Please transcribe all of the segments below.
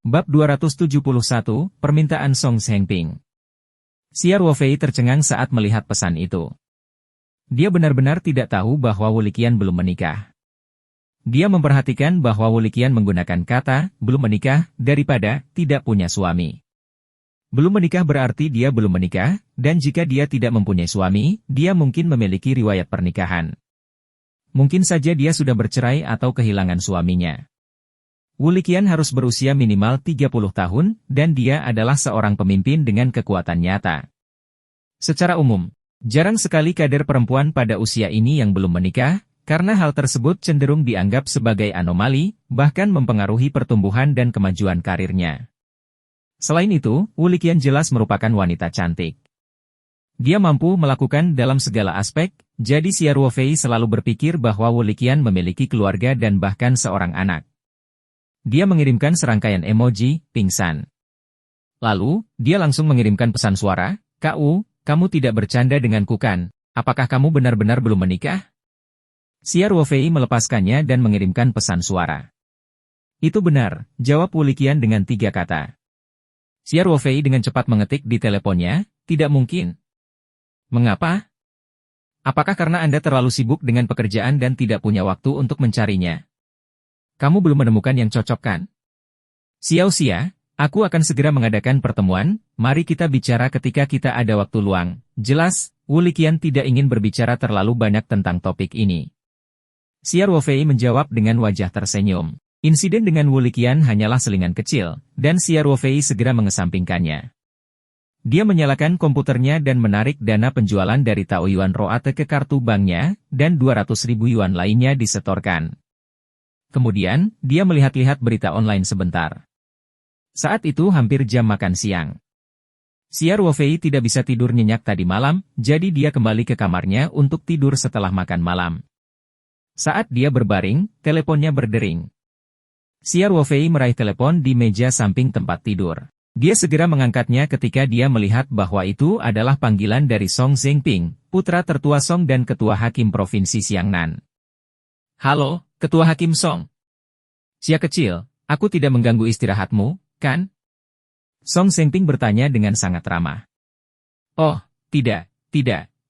Bab 271, Permintaan Song Zhengping. Xia Ruofei tercengang saat melihat pesan itu. Dia benar-benar tidak tahu bahwa Wu Liqian belum menikah. Dia memperhatikan bahwa Wu Liqian menggunakan kata belum menikah daripada tidak punya suami. Belum menikah berarti dia belum menikah, dan jika dia tidak mempunyai suami, dia mungkin memiliki riwayat pernikahan. Mungkin saja dia sudah bercerai atau kehilangan suaminya. Wu Liqian harus berusia minimal 30 tahun, dan dia adalah seorang pemimpin dengan kekuatan nyata. Secara umum, jarang sekali kader perempuan pada usia ini yang belum menikah, karena hal tersebut cenderung dianggap sebagai anomali, bahkan mempengaruhi pertumbuhan dan kemajuan karirnya. Selain itu, Wu Liqian jelas merupakan wanita cantik. Dia mampu melakukan dalam segala aspek, jadi Xia Ruofei selalu berpikir bahwa Wu Liqian memiliki keluarga dan bahkan seorang anak. Dia mengirimkan serangkaian emoji, pingsan. Lalu, dia langsung mengirimkan pesan suara, "Kak Wu, kamu tidak bercanda denganku kan? Apakah kamu benar-benar belum menikah?" Xia Ruofei melepaskannya dan mengirimkan pesan suara. "Itu benar," jawab Wu Liqian dengan 3 kata. Xia Ruofei dengan cepat mengetik di teleponnya, "Tidak mungkin." "Mengapa? Apakah karena Anda terlalu sibuk dengan pekerjaan dan tidak punya waktu untuk mencarinya? Kamu belum menemukan yang cocok kan?" "Xiao Xia, aku akan segera mengadakan pertemuan, mari kita bicara ketika kita ada waktu luang." Jelas, Wu Liqian tidak ingin berbicara terlalu banyak tentang topik ini. Xia Ruofei menjawab dengan wajah tersenyum. Insiden dengan Wu Liqian hanyalah selingan kecil, dan Xia Ruofei segera mengesampingkannya. Dia menyalakan komputernya dan menarik dana penjualan dari Taoyuan Roate ke kartu banknya, dan 200.000 yuan lainnya disetorkan. Kemudian, dia melihat-lihat berita online sebentar. Saat itu hampir jam makan siang. Xia Ruofei tidak bisa tidur nyenyak tadi malam, jadi dia kembali ke kamarnya untuk tidur setelah makan malam. Saat dia berbaring, teleponnya berdering. Xia Ruofei meraih telepon di meja samping tempat tidur. Dia segera mengangkatnya ketika dia melihat bahwa itu adalah panggilan dari Song Zhengping, putra tertua Song dan ketua hakim provinsi Xiangnan. "Halo, Ketua Hakim Song. Xia kecil, aku tidak mengganggu istirahatmu, kan?" Song Zhengping bertanya dengan sangat ramah. "Oh, tidak.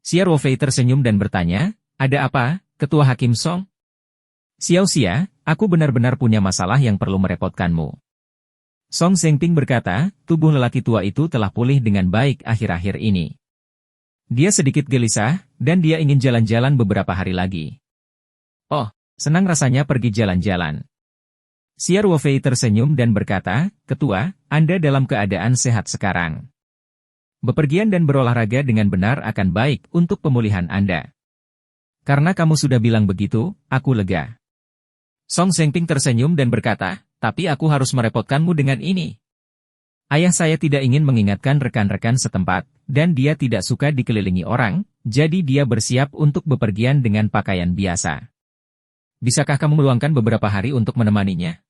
Xia Ruofei tersenyum dan bertanya, "Ada apa, Ketua Hakim Song?" "Xiao Xia, aku benar-benar punya masalah yang perlu merepotkanmu." Song Zhengping berkata, tubuh lelaki tua itu telah pulih dengan baik akhir-akhir ini. Dia sedikit gelisah, dan dia ingin jalan-jalan beberapa hari lagi. "Oh, senang rasanya pergi jalan-jalan." Xia Ruofei tersenyum dan berkata, "Ketua, Anda dalam keadaan sehat sekarang. Bepergian dan berolahraga dengan benar akan baik untuk pemulihan Anda. Karena kamu sudah bilang begitu, aku lega." Song Zhengping tersenyum dan berkata, "Tapi aku harus merepotkanmu dengan ini. Ayah saya tidak ingin mengingatkan rekan-rekan setempat, dan dia tidak suka dikelilingi orang, jadi dia bersiap untuk bepergian dengan pakaian biasa. Bisakah kamu meluangkan beberapa hari untuk menemaninya?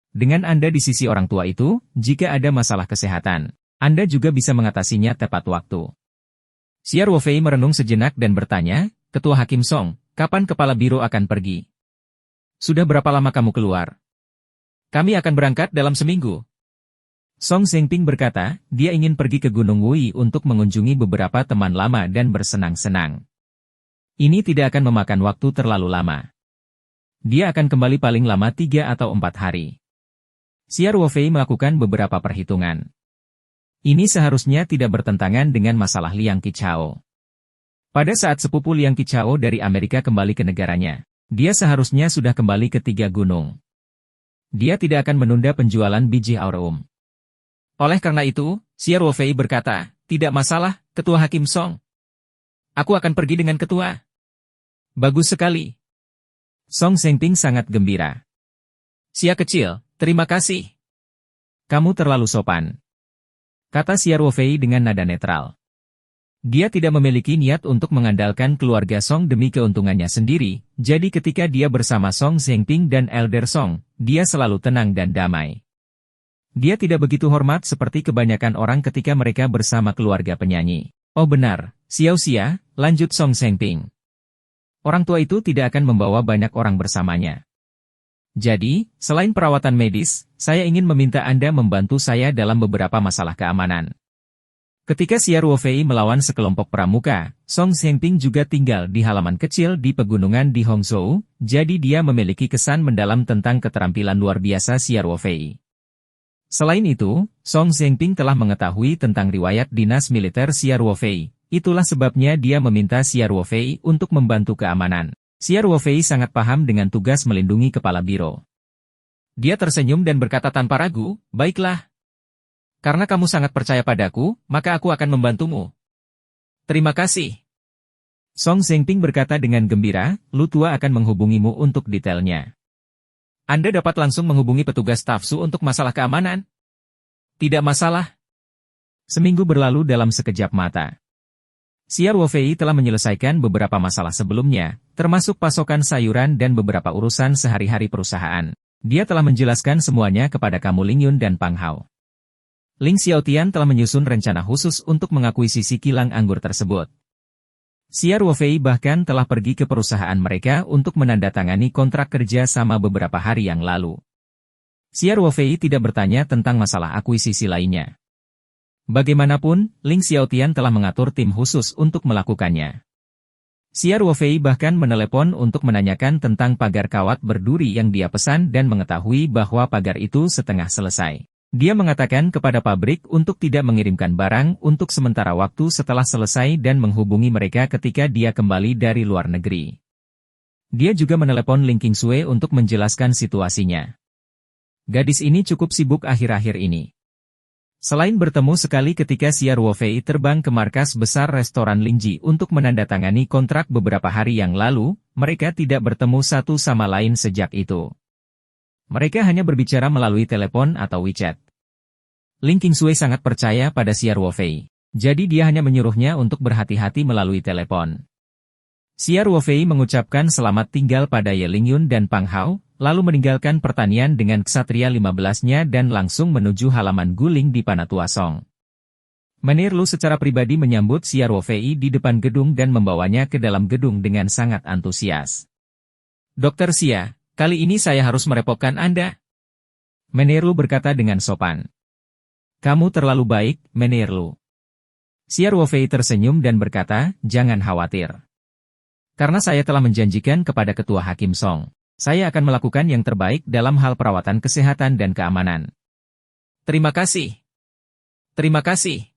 Dengan Anda di sisi orang tua itu, jika ada masalah kesehatan, Anda juga bisa mengatasinya tepat waktu." Xia Ruofei merenung sejenak dan bertanya, "Ketua Hakim Song, kapan Kepala Biro akan pergi? Sudah berapa lama kamu keluar?" "Kami akan berangkat dalam seminggu." Song Zhengping berkata, dia ingin pergi ke Gunung Wui untuk mengunjungi beberapa teman lama dan bersenang-senang. Ini tidak akan memakan waktu terlalu lama. Dia akan kembali paling lama 3 atau 4 hari. Xia Ruofei melakukan beberapa perhitungan. Ini seharusnya tidak bertentangan dengan masalah Liang Qichao. Pada saat sepupu Liang Qichao dari Amerika kembali ke negaranya, dia seharusnya sudah kembali ke 3 gunung. Dia tidak akan menunda penjualan biji aurum. Oleh karena itu, Xia Ruofei berkata, "Tidak masalah, Ketua Hakim Song. Aku akan pergi dengan ketua." "Bagus sekali." Song Zhengping sangat gembira. "Xia kecil, terima kasih. Kamu terlalu sopan," kata Xia Ruofei dengan nada netral. Dia tidak memiliki niat untuk mengandalkan keluarga Song demi keuntungannya sendiri, jadi ketika dia bersama Song Zhengping dan Elder Song, dia selalu tenang dan damai. Dia tidak begitu hormat seperti kebanyakan orang ketika mereka bersama keluarga penyanyi. "Oh benar, Xiao Xia," lanjut Song Zhengping. "Orang tua itu tidak akan membawa banyak orang bersamanya. Jadi, selain perawatan medis, saya ingin meminta Anda membantu saya dalam beberapa masalah keamanan. Ketika Xia Ruofei melawan sekelompok pramuka, Song Zhengping juga tinggal di halaman kecil di pegunungan di Hongzhou, jadi dia memiliki kesan mendalam tentang keterampilan luar biasa Xia Ruofei. Selain itu, Song Zhengping telah mengetahui tentang riwayat dinas militer Xia Ruofei, itulah sebabnya dia meminta Xia Ruofei untuk membantu keamanan. Xia Ruofei sangat paham dengan tugas melindungi kepala biro. Dia tersenyum dan berkata tanpa ragu, "Baiklah. Karena kamu sangat percaya padaku, maka aku akan membantumu." "Terima kasih." Song Zhengping berkata dengan gembira, "Lu Tua akan menghubungimu untuk detailnya. Anda dapat langsung menghubungi petugas Tafsu untuk masalah keamanan?" "Tidak masalah." Seminggu berlalu dalam sekejap mata. Xia Ruofei telah menyelesaikan beberapa masalah sebelumnya, termasuk pasokan sayuran dan beberapa urusan sehari-hari perusahaan. Dia telah menjelaskan semuanya kepada Kamu Lingyun dan Pang Hao. Ling Xiaotian telah menyusun rencana khusus untuk mengakuisisi kilang anggur tersebut. Xia Ruofei bahkan telah pergi ke perusahaan mereka untuk menandatangani kontrak kerja sama beberapa hari yang lalu. Xia Ruofei tidak bertanya tentang masalah akuisisi lainnya. Bagaimanapun, Ling Xiaotian telah mengatur tim khusus untuk melakukannya. Xia Ruofei bahkan menelepon untuk menanyakan tentang pagar kawat berduri yang dia pesan dan mengetahui bahwa pagar itu setengah selesai. Dia mengatakan kepada pabrik untuk tidak mengirimkan barang untuk sementara waktu setelah selesai dan menghubungi mereka ketika dia kembali dari luar negeri. Dia juga menelepon Ling Qingsui untuk menjelaskan situasinya. Gadis ini cukup sibuk akhir-akhir ini. Selain bertemu sekali ketika Xia Ruofei terbang ke markas besar restoran Lingji untuk menandatangani kontrak beberapa hari yang lalu, mereka tidak bertemu satu sama lain sejak itu. Mereka hanya berbicara melalui telepon atau WeChat. Ling Qingsui sangat percaya pada Xia Ruofei, jadi dia hanya menyuruhnya untuk berhati-hati melalui telepon. Xia Ruofei mengucapkan selamat tinggal pada Ye Lingyun dan Pang Hao, lalu meninggalkan pertanian dengan Ksatria 15-nya dan langsung menuju halaman guling di Panatua Song. Menir Lu secara pribadi menyambut Xia Ruofei di depan gedung dan membawanya ke dalam gedung dengan sangat antusias. "Dr. Xia, kali ini saya harus merepotkan Anda." Menir Lu berkata dengan sopan. "Kamu terlalu baik, Menir Lu." Xia Ruofei tersenyum dan berkata, "Jangan khawatir. Karena saya telah menjanjikan kepada Ketua Hakim Song, saya akan melakukan yang terbaik dalam hal perawatan kesehatan dan keamanan." "Terima kasih." "Terima kasih."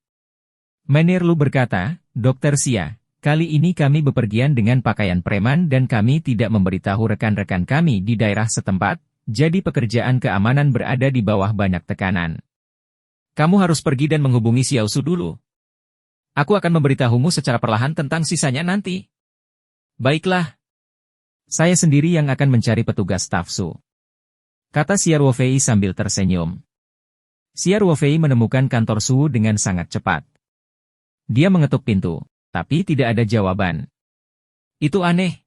Menir Lu berkata, "Dr. Xia, kali ini kami bepergian dengan pakaian preman dan kami tidak memberitahu rekan-rekan kami di daerah setempat, jadi pekerjaan keamanan berada di bawah banyak tekanan. Kamu harus pergi dan menghubungi Xiao Su dulu. Aku akan memberitahumu secara perlahan tentang sisanya nanti." "Baiklah. Saya sendiri yang akan mencari petugas Tafsu," kata Xia Ruofei sambil tersenyum. Xia Ruofei menemukan kantor Su dengan sangat cepat. Dia mengetuk pintu, tapi tidak ada jawaban. "Itu aneh.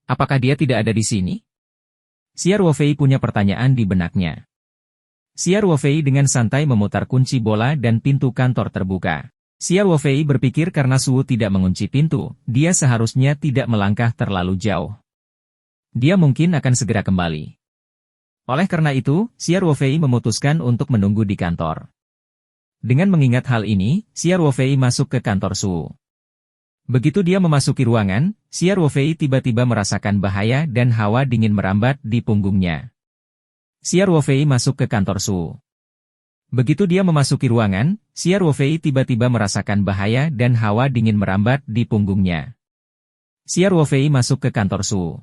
Apakah dia tidak ada di sini?" Xia Ruofei punya pertanyaan di benaknya. Xia Ruofei dengan santai memutar kunci bola dan pintu kantor terbuka. Xia Ruofei berpikir karena Su tidak mengunci pintu, dia seharusnya tidak melangkah terlalu jauh. Dia mungkin akan segera kembali. Oleh karena itu, Xia Ruofei memutuskan untuk menunggu di kantor. Dengan mengingat hal ini, Xia Ruofei masuk ke kantor Su. Begitu dia memasuki ruangan, Xia Ruofei tiba-tiba merasakan bahaya dan hawa dingin merambat di punggungnya. Xia Ruofei masuk ke kantor Su. Begitu dia memasuki ruangan, Xia Ruofei tiba-tiba merasakan bahaya dan hawa dingin merambat di punggungnya. Xia Ruofei masuk ke kantor Su.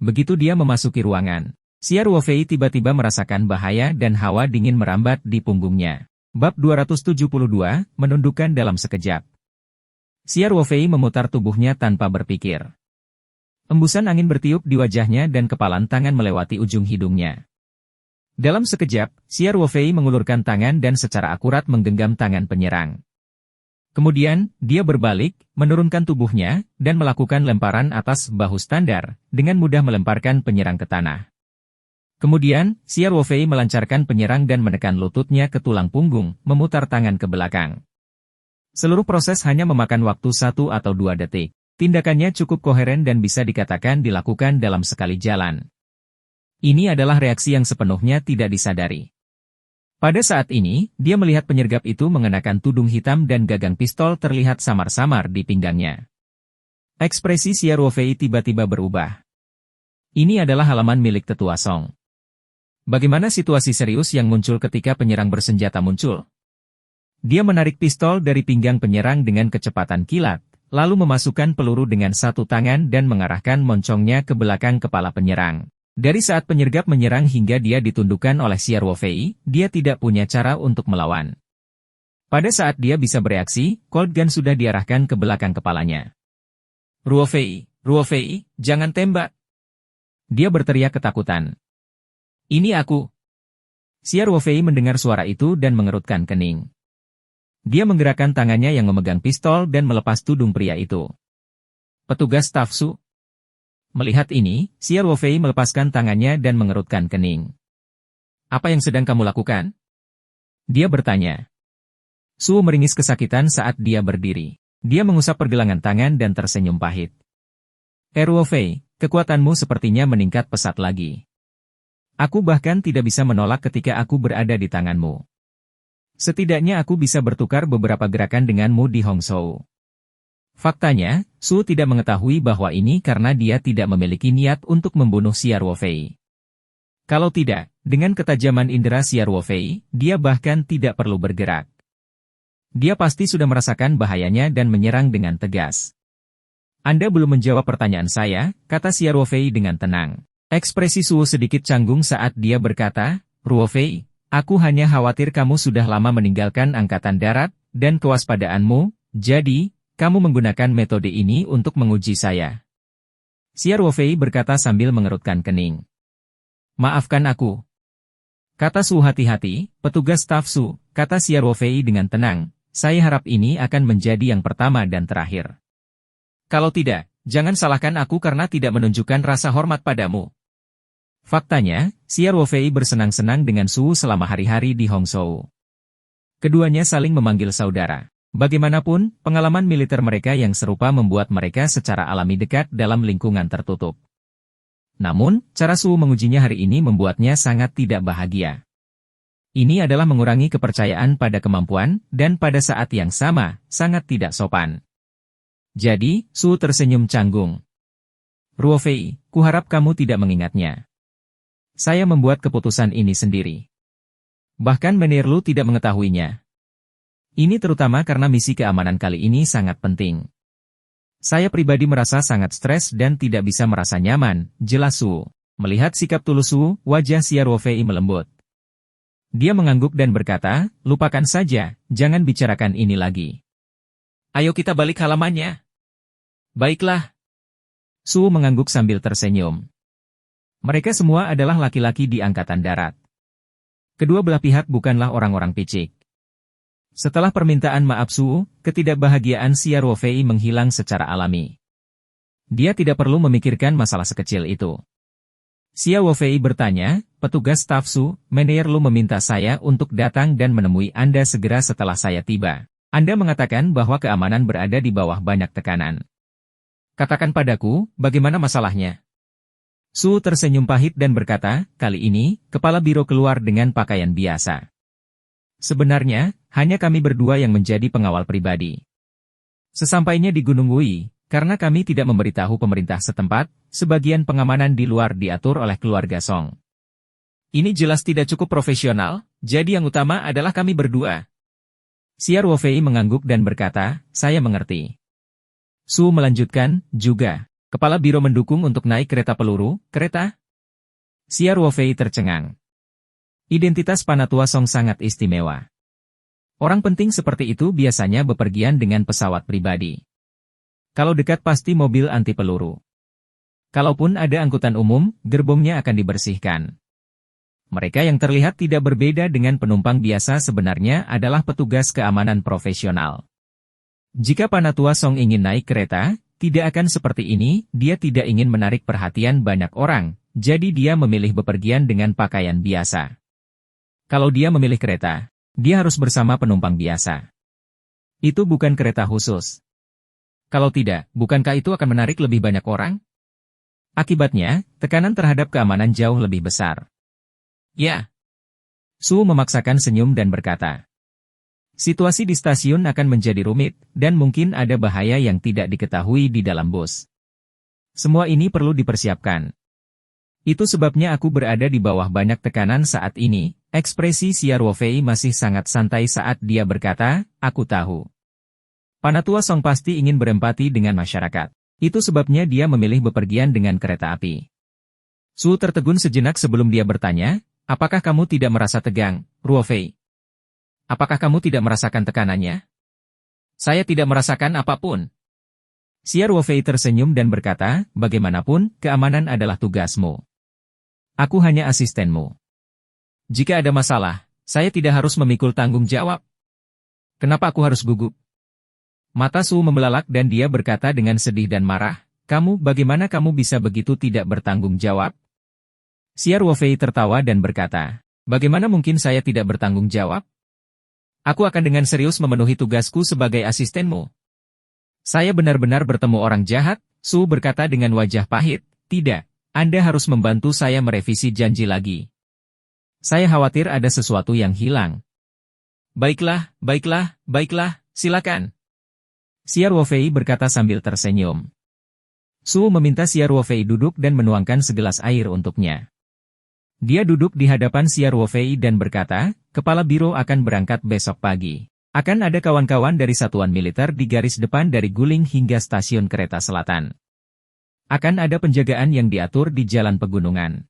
Begitu dia memasuki ruangan, Xia Ruofei tiba-tiba merasakan bahaya dan hawa dingin merambat di punggungnya. Bab 272, menundukkan dalam sekejap. Xia Ruofei memutar tubuhnya tanpa berpikir. Embusan angin bertiup di wajahnya dan kepalan tangan melewati ujung hidungnya. Dalam sekejap, Xia Ruofei mengulurkan tangan dan secara akurat menggenggam tangan penyerang. Kemudian, dia berbalik, menurunkan tubuhnya, dan melakukan lemparan atas bahu standar, dengan mudah melemparkan penyerang ke tanah. Kemudian, Xia Ruofei melancarkan penyerang dan menekan lututnya ke tulang punggung, memutar tangan ke belakang. Seluruh proses hanya memakan waktu 1 atau 2 detik. Tindakannya cukup koheren dan bisa dikatakan dilakukan dalam sekali jalan. Ini adalah reaksi yang sepenuhnya tidak disadari. Pada saat ini, dia melihat penyergap itu mengenakan tudung hitam dan gagang pistol terlihat samar-samar di pinggangnya. Ekspresi Xia Ruofei tiba-tiba berubah. Ini adalah halaman milik Tetua Song. Bagaimana situasi serius yang muncul ketika penyerang bersenjata muncul? Dia menarik pistol dari pinggang penyerang dengan kecepatan kilat, lalu memasukkan peluru dengan satu tangan dan mengarahkan moncongnya ke belakang kepala penyerang. Dari saat penyergap menyerang hingga dia ditundukkan oleh Xia Ruofei, dia tidak punya cara untuk melawan. Pada saat dia bisa bereaksi, Colt Gun sudah diarahkan ke belakang kepalanya. Ruofei, Ruofei, jangan tembak. Dia berteriak ketakutan. Ini aku. Xia Ruofei mendengar suara itu dan mengerutkan kening. Dia menggerakkan tangannya yang memegang pistol dan melepas tudung pria itu. Petugas staf Su. Melihat ini, Xia Ruofei melepaskan tangannya dan mengerutkan kening. Apa yang sedang kamu lakukan? Dia bertanya. Su meringis kesakitan saat dia berdiri. Dia mengusap pergelangan tangan dan tersenyum pahit. Ruofei, kekuatanmu sepertinya meningkat pesat lagi. Aku bahkan tidak bisa menolak ketika aku berada di tanganmu. Setidaknya aku bisa bertukar beberapa gerakan denganmu di Hongzhou. Faktanya, Su tidak mengetahui bahwa ini karena dia tidak memiliki niat untuk membunuh Xia Ruofei. Kalau tidak, dengan ketajaman indera Xia Ruofei, dia bahkan tidak perlu bergerak. Dia pasti sudah merasakan bahayanya dan menyerang dengan tegas. Anda belum menjawab pertanyaan saya, kata Xia Ruofei dengan tenang. Ekspresi Su sedikit canggung saat dia berkata, Ruofei, aku hanya khawatir kamu sudah lama meninggalkan Angkatan Darat, dan kewaspadaanmu, jadi, kamu menggunakan metode ini untuk menguji saya. Xia Ruofei berkata sambil mengerutkan kening. Maafkan aku. Kata Su hati-hati, petugas staf Su, kata Xia Ruofei dengan tenang, saya harap ini akan menjadi yang pertama dan terakhir. Kalau tidak, jangan salahkan aku karena tidak menunjukkan rasa hormat padamu. Faktanya, Xia Ruofei bersenang-senang dengan Su selama hari-hari di Hongzhou. Keduanya saling memanggil saudara. Bagaimanapun, pengalaman militer mereka yang serupa membuat mereka secara alami dekat dalam lingkungan tertutup. Namun, cara Su mengujinya hari ini membuatnya sangat tidak bahagia. Ini adalah mengurangi kepercayaan pada kemampuan, dan pada saat yang sama, sangat tidak sopan. Jadi, Su tersenyum canggung. Ruofei, kuharap kamu tidak mengingatnya. Saya membuat keputusan ini sendiri. Bahkan Menir Lu tidak mengetahuinya. Ini terutama karena misi keamanan kali ini sangat penting. Saya pribadi merasa sangat stres dan tidak bisa merasa nyaman, jelas Su. Melihat sikap tulus Su, wajah Xia Ruofei melembut. Dia mengangguk dan berkata, lupakan saja, jangan bicarakan ini lagi. Ayo kita balik halamannya. Baiklah. Su mengangguk sambil tersenyum. Mereka semua adalah laki-laki di Angkatan Darat. Kedua belah pihak bukanlah orang-orang picik. Setelah permintaan maaf Su, ketidakbahagiaan Xia Ruofei menghilang secara alami. Dia tidak perlu memikirkan masalah sekecil itu. Xia Ruofei bertanya, petugas staf Su, Menir Lu meminta saya untuk datang dan menemui Anda segera setelah saya tiba. Anda mengatakan bahwa keamanan berada di bawah banyak tekanan. Katakan padaku, bagaimana masalahnya? Su tersenyum pahit dan berkata, kali ini, kepala biro keluar dengan pakaian biasa. Sebenarnya, hanya kami berdua yang menjadi pengawal pribadi. Sesampainya di Gunung Wui, karena kami tidak memberitahu pemerintah setempat, sebagian pengamanan di luar diatur oleh keluarga Song. Ini jelas tidak cukup profesional, jadi yang utama adalah kami berdua. Xia Ruofei mengangguk dan berkata, saya mengerti. Su melanjutkan, juga, kepala biro mendukung untuk naik kereta peluru, kereta? Xia Ruofei tercengang. Identitas Panatua Song sangat istimewa. Orang penting seperti itu biasanya bepergian dengan pesawat pribadi. Kalau dekat pasti mobil anti peluru. Kalaupun ada angkutan umum, gerbongnya akan dibersihkan. Mereka yang terlihat tidak berbeda dengan penumpang biasa sebenarnya adalah petugas keamanan profesional. Jika Panatua Song ingin naik kereta, tidak akan seperti ini, dia tidak ingin menarik perhatian banyak orang, jadi dia memilih bepergian dengan pakaian biasa. Kalau dia memilih kereta, dia harus bersama penumpang biasa. Itu bukan kereta khusus. Kalau tidak, bukankah itu akan menarik lebih banyak orang? Akibatnya, tekanan terhadap keamanan jauh lebih besar. Ya. Su memaksakan senyum dan berkata, situasi di stasiun akan menjadi rumit, dan mungkin ada bahaya yang tidak diketahui di dalam bus. Semua ini perlu dipersiapkan. Itu sebabnya aku berada di bawah banyak tekanan saat ini. Ekspresi Xia Ruofei masih sangat santai saat dia berkata, aku tahu. Panatua Song pasti ingin berempati dengan masyarakat. Itu sebabnya dia memilih bepergian dengan kereta api. Su tertegun sejenak sebelum dia bertanya, apakah kamu tidak merasa tegang, Ruofei? Apakah kamu tidak merasakan tekanannya? Saya tidak merasakan apapun. Xia Ruofei tersenyum dan berkata, bagaimanapun, keamanan adalah tugasmu. Aku hanya asistenmu. Jika ada masalah, saya tidak harus memikul tanggung jawab. Kenapa aku harus gugup? Mata Su membelalak dan dia berkata dengan sedih dan marah, bagaimana kamu bisa begitu tidak bertanggung jawab? Xia Ruofei tertawa dan berkata, bagaimana mungkin saya tidak bertanggung jawab? Aku akan dengan serius memenuhi tugasku sebagai asistenmu. Saya benar-benar bertemu orang jahat, Su berkata dengan wajah pahit, tidak, Anda harus membantu saya merevisi janji lagi. Saya khawatir ada sesuatu yang hilang. Baiklah, silakan. Xia Ruofei berkata sambil tersenyum. Su meminta Xia Ruofei duduk dan menuangkan segelas air untuknya. Dia duduk di hadapan Xia Ruofei dan berkata, kepala biro akan berangkat besok pagi. Akan ada kawan-kawan dari satuan militer di garis depan dari Guling hingga stasiun kereta selatan. Akan ada penjagaan yang diatur di jalan pegunungan.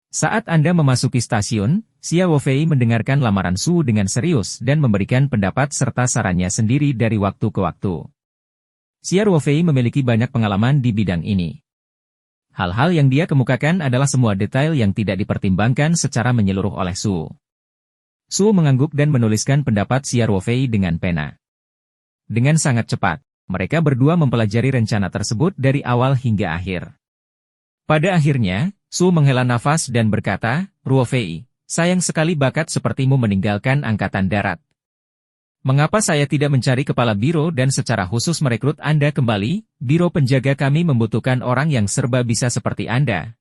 Saat Anda memasuki stasiun, Xia Ruofei mendengarkan lamaran Su dengan serius dan memberikan pendapat serta sarannya sendiri dari waktu ke waktu. Xia Ruofei memiliki banyak pengalaman di bidang ini. Hal-hal yang dia kemukakan adalah semua detail yang tidak dipertimbangkan secara menyeluruh oleh Su. Su mengangguk dan menuliskan pendapat Xia Ruofei dengan pena. Dengan sangat cepat, mereka berdua mempelajari rencana tersebut dari awal hingga akhir. Pada akhirnya, Su menghela nafas dan berkata, Ruofei, sayang sekali bakat sepertimu meninggalkan Angkatan Darat. Mengapa saya tidak mencari kepala biro dan secara khusus merekrut Anda kembali? Biro penjaga kami membutuhkan orang yang serba bisa seperti Anda.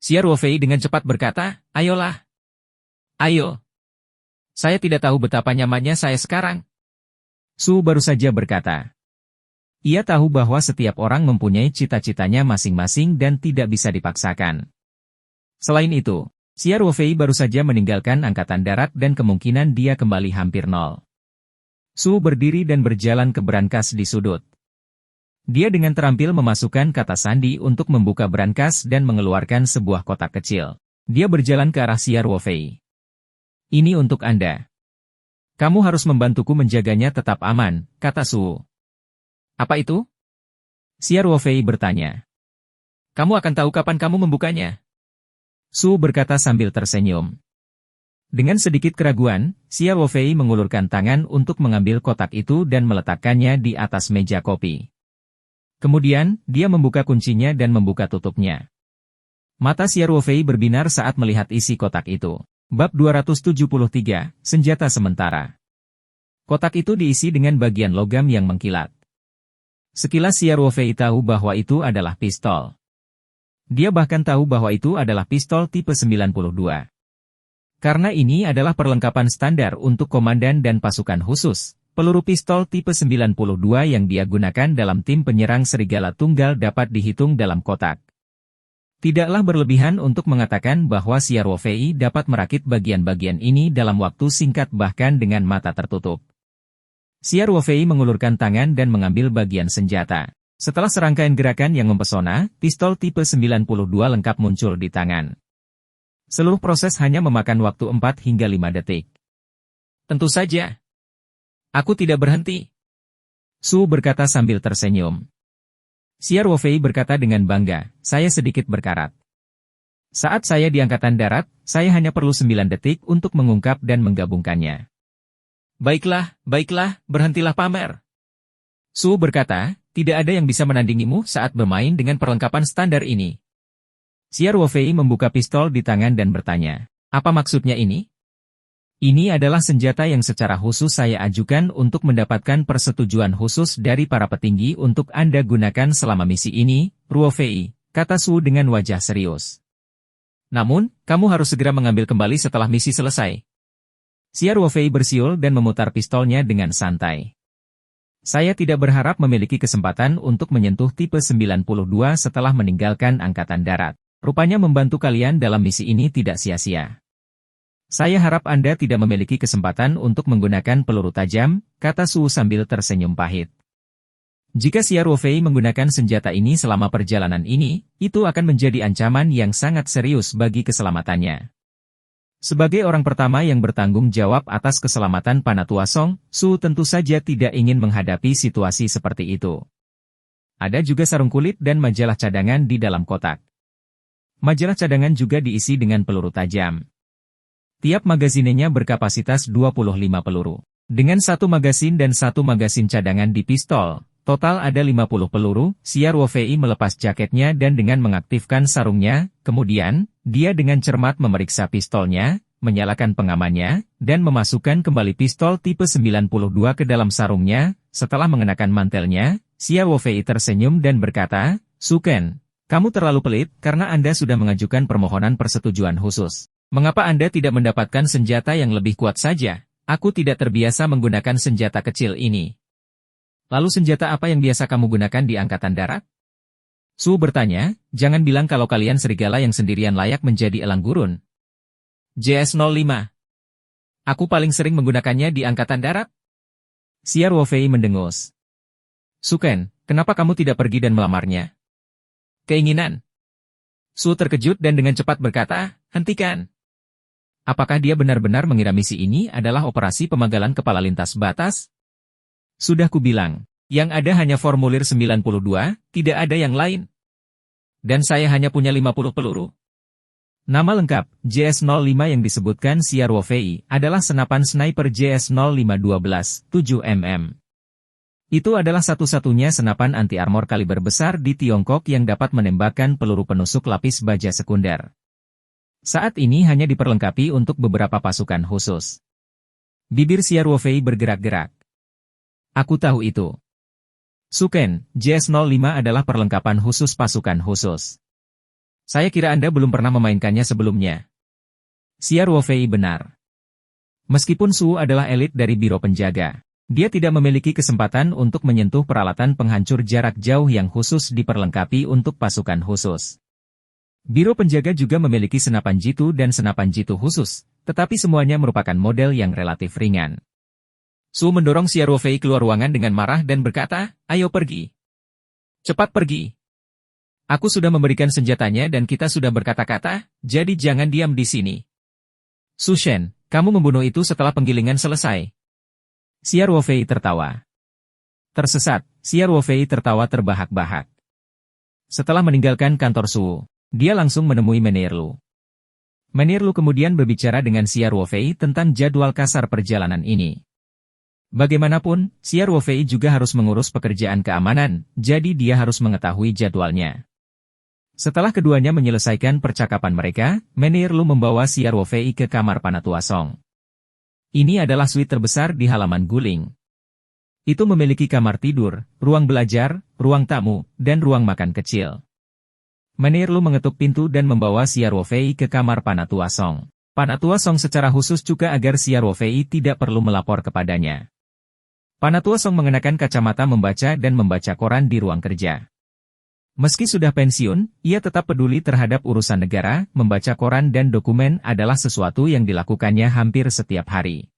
Xia Ruofei dengan cepat berkata, ayolah. Ayo. Saya tidak tahu betapa nyamannya saya sekarang. Su baru saja berkata. Ia tahu bahwa setiap orang mempunyai cita-citanya masing-masing dan tidak bisa dipaksakan. Selain itu, Xia Ruofei baru saja meninggalkan Angkatan Darat dan kemungkinan dia kembali hampir nol. Su berdiri dan berjalan ke brankas di sudut. Dia dengan terampil memasukkan kata sandi untuk membuka brankas dan mengeluarkan sebuah kotak kecil. Dia berjalan ke arah Xia Ruofei. Ini untuk Anda. Kamu harus membantuku menjaganya tetap aman, kata Su. Apa itu? Xia Ruofei bertanya. Kamu akan tahu kapan kamu membukanya. Su berkata sambil tersenyum. Dengan sedikit keraguan, Xia Ruofei mengulurkan tangan untuk mengambil kotak itu dan meletakkannya di atas meja kopi. Kemudian, dia membuka kuncinya dan membuka tutupnya. Mata Xia Ruofei berbinar saat melihat isi kotak itu. Bab 273, Senjata Sementara. Kotak itu diisi dengan bagian logam yang mengkilat. Sekilas Xia Ruofei tahu bahwa itu adalah pistol. Dia bahkan tahu bahwa itu adalah pistol tipe 92. Karena ini adalah perlengkapan standar untuk komandan dan pasukan khusus, peluru pistol tipe 92 yang dia gunakan dalam tim penyerang serigala tunggal dapat dihitung dalam kotak. Tidaklah berlebihan untuk mengatakan bahwa Xia Ruofei dapat merakit bagian-bagian ini dalam waktu singkat bahkan dengan mata tertutup. Xia Ruofei mengulurkan tangan dan mengambil bagian senjata. Setelah serangkaian gerakan yang mempesona, pistol tipe 92 lengkap muncul di tangan. Seluruh proses hanya memakan waktu 4 hingga 5 detik. Tentu saja. Aku tidak berhenti. Su berkata sambil tersenyum. Xia Ruofei berkata dengan bangga, saya sedikit berkarat. Saat saya di Angkatan Darat, saya hanya perlu 9 detik untuk mengungkap dan menggabungkannya. Baiklah, berhentilah pamer. Su berkata, tidak ada yang bisa menandingimu saat bermain dengan perlengkapan standar ini. Xia Ruofei membuka pistol di tangan dan bertanya, apa maksudnya ini? Ini adalah senjata yang secara khusus saya ajukan untuk mendapatkan persetujuan khusus dari para petinggi untuk Anda gunakan selama misi ini, Ruofei. kata Su dengan wajah serius. Namun, kamu harus segera mengambil kembali setelah misi selesai. Xia Ruofei bersiul dan memutar pistolnya dengan santai. Saya tidak berharap memiliki kesempatan untuk menyentuh tipe 92 setelah meninggalkan Angkatan Darat. Rupanya membantu kalian dalam misi ini tidak sia-sia. Saya harap Anda tidak memiliki kesempatan untuk menggunakan peluru tajam, kata Su sambil tersenyum pahit. Jika Xia Ruofei menggunakan senjata ini selama perjalanan ini, itu akan menjadi ancaman yang sangat serius bagi keselamatannya. Sebagai orang pertama yang bertanggung jawab atas keselamatan Panatua Song, Su tentu saja tidak ingin menghadapi situasi seperti itu. Ada juga sarung kulit dan majalah cadangan di dalam kotak. Majalah cadangan juga diisi dengan peluru tajam. Tiap magazinenya berkapasitas 25 peluru. Dengan satu magasin dan satu magasin cadangan di pistol, total ada 50 peluru. Xia Ruofei melepas jaketnya dan dengan mengaktifkan sarungnya, kemudian, dia dengan cermat memeriksa pistolnya, menyalakan pengamannya, dan memasukkan kembali pistol tipe 92 ke dalam sarungnya. Setelah mengenakan mantelnya, Xia Ruofei tersenyum dan berkata, "Suken, kamu terlalu pelit karena Anda sudah mengajukan permohonan persetujuan khusus. Mengapa Anda tidak mendapatkan senjata yang lebih kuat saja? Aku tidak terbiasa menggunakan senjata kecil ini." Lalu senjata apa yang biasa kamu gunakan di Angkatan Darat? Su bertanya, jangan bilang kalau kalian serigala yang sendirian layak menjadi elang gurun. JS-05. Aku paling sering menggunakannya di Angkatan Darat. Xia Ruofei mendengus. Suken, kenapa kamu tidak pergi dan melamarnya? Keinginan. Su terkejut dan dengan cepat berkata, hentikan. Apakah dia benar-benar mengira misi ini adalah operasi pemagalan kepala lintas batas? Sudah kubilang, yang ada hanya formulir 92, tidak ada yang lain. Dan saya hanya punya 50 peluru. Nama lengkap, JS-05 yang disebutkan Xia Ruofei, adalah senapan sniper JS-0512, 7mm. Itu adalah satu-satunya senapan anti-armor kaliber besar di Tiongkok yang dapat menembakkan peluru penusuk lapis baja sekunder. Saat ini hanya diperlengkapi untuk beberapa pasukan khusus. Bibir Xia Ruofei bergerak-gerak. Aku tahu itu. Suken, JS-05 adalah perlengkapan khusus pasukan khusus. Saya kira Anda belum pernah memainkannya sebelumnya. Xia Ruofei benar. Meskipun Su adalah elit dari Biro Penjaga, dia tidak memiliki kesempatan untuk menyentuh peralatan penghancur jarak jauh yang khusus diperlengkapi untuk pasukan khusus. Biro Penjaga juga memiliki senapan jitu dan senapan jitu khusus, tetapi semuanya merupakan model yang relatif ringan. Su mendorong Xia Ruofei keluar ruangan dengan marah dan berkata, ayo pergi. Cepat pergi. Aku sudah memberikan senjatanya dan kita sudah berkata-kata, jadi jangan diam di sini. Su Shen, kamu membunuh itu setelah penggilingan selesai. Xia Ruofei tertawa. Tersesat, Xia Ruofei tertawa terbahak-bahak. Setelah meninggalkan kantor Su, dia langsung menemui Menierlu. Menierlu kemudian berbicara dengan Xia Ruofei tentang jadwal kasar perjalanan ini. Bagaimanapun, Xia Ruofei juga harus mengurus pekerjaan keamanan, jadi dia harus mengetahui jadwalnya. Setelah keduanya menyelesaikan percakapan mereka, Menierlu membawa Xia Ruofei ke kamar Panatua Song. Ini adalah suite terbesar di halaman guling. Itu memiliki kamar tidur, ruang belajar, ruang tamu, dan ruang makan kecil. Menierlu mengetuk pintu dan membawa Xia Ruofei ke kamar Panatua Song. Panatua Song secara khusus juga agar Xia Ruofei tidak perlu melapor kepadanya. Panatua Song mengenakan kacamata membaca dan membaca koran di ruang kerja. Meski sudah pensiun, ia tetap peduli terhadap urusan negara, membaca koran dan dokumen adalah sesuatu yang dilakukannya hampir setiap hari.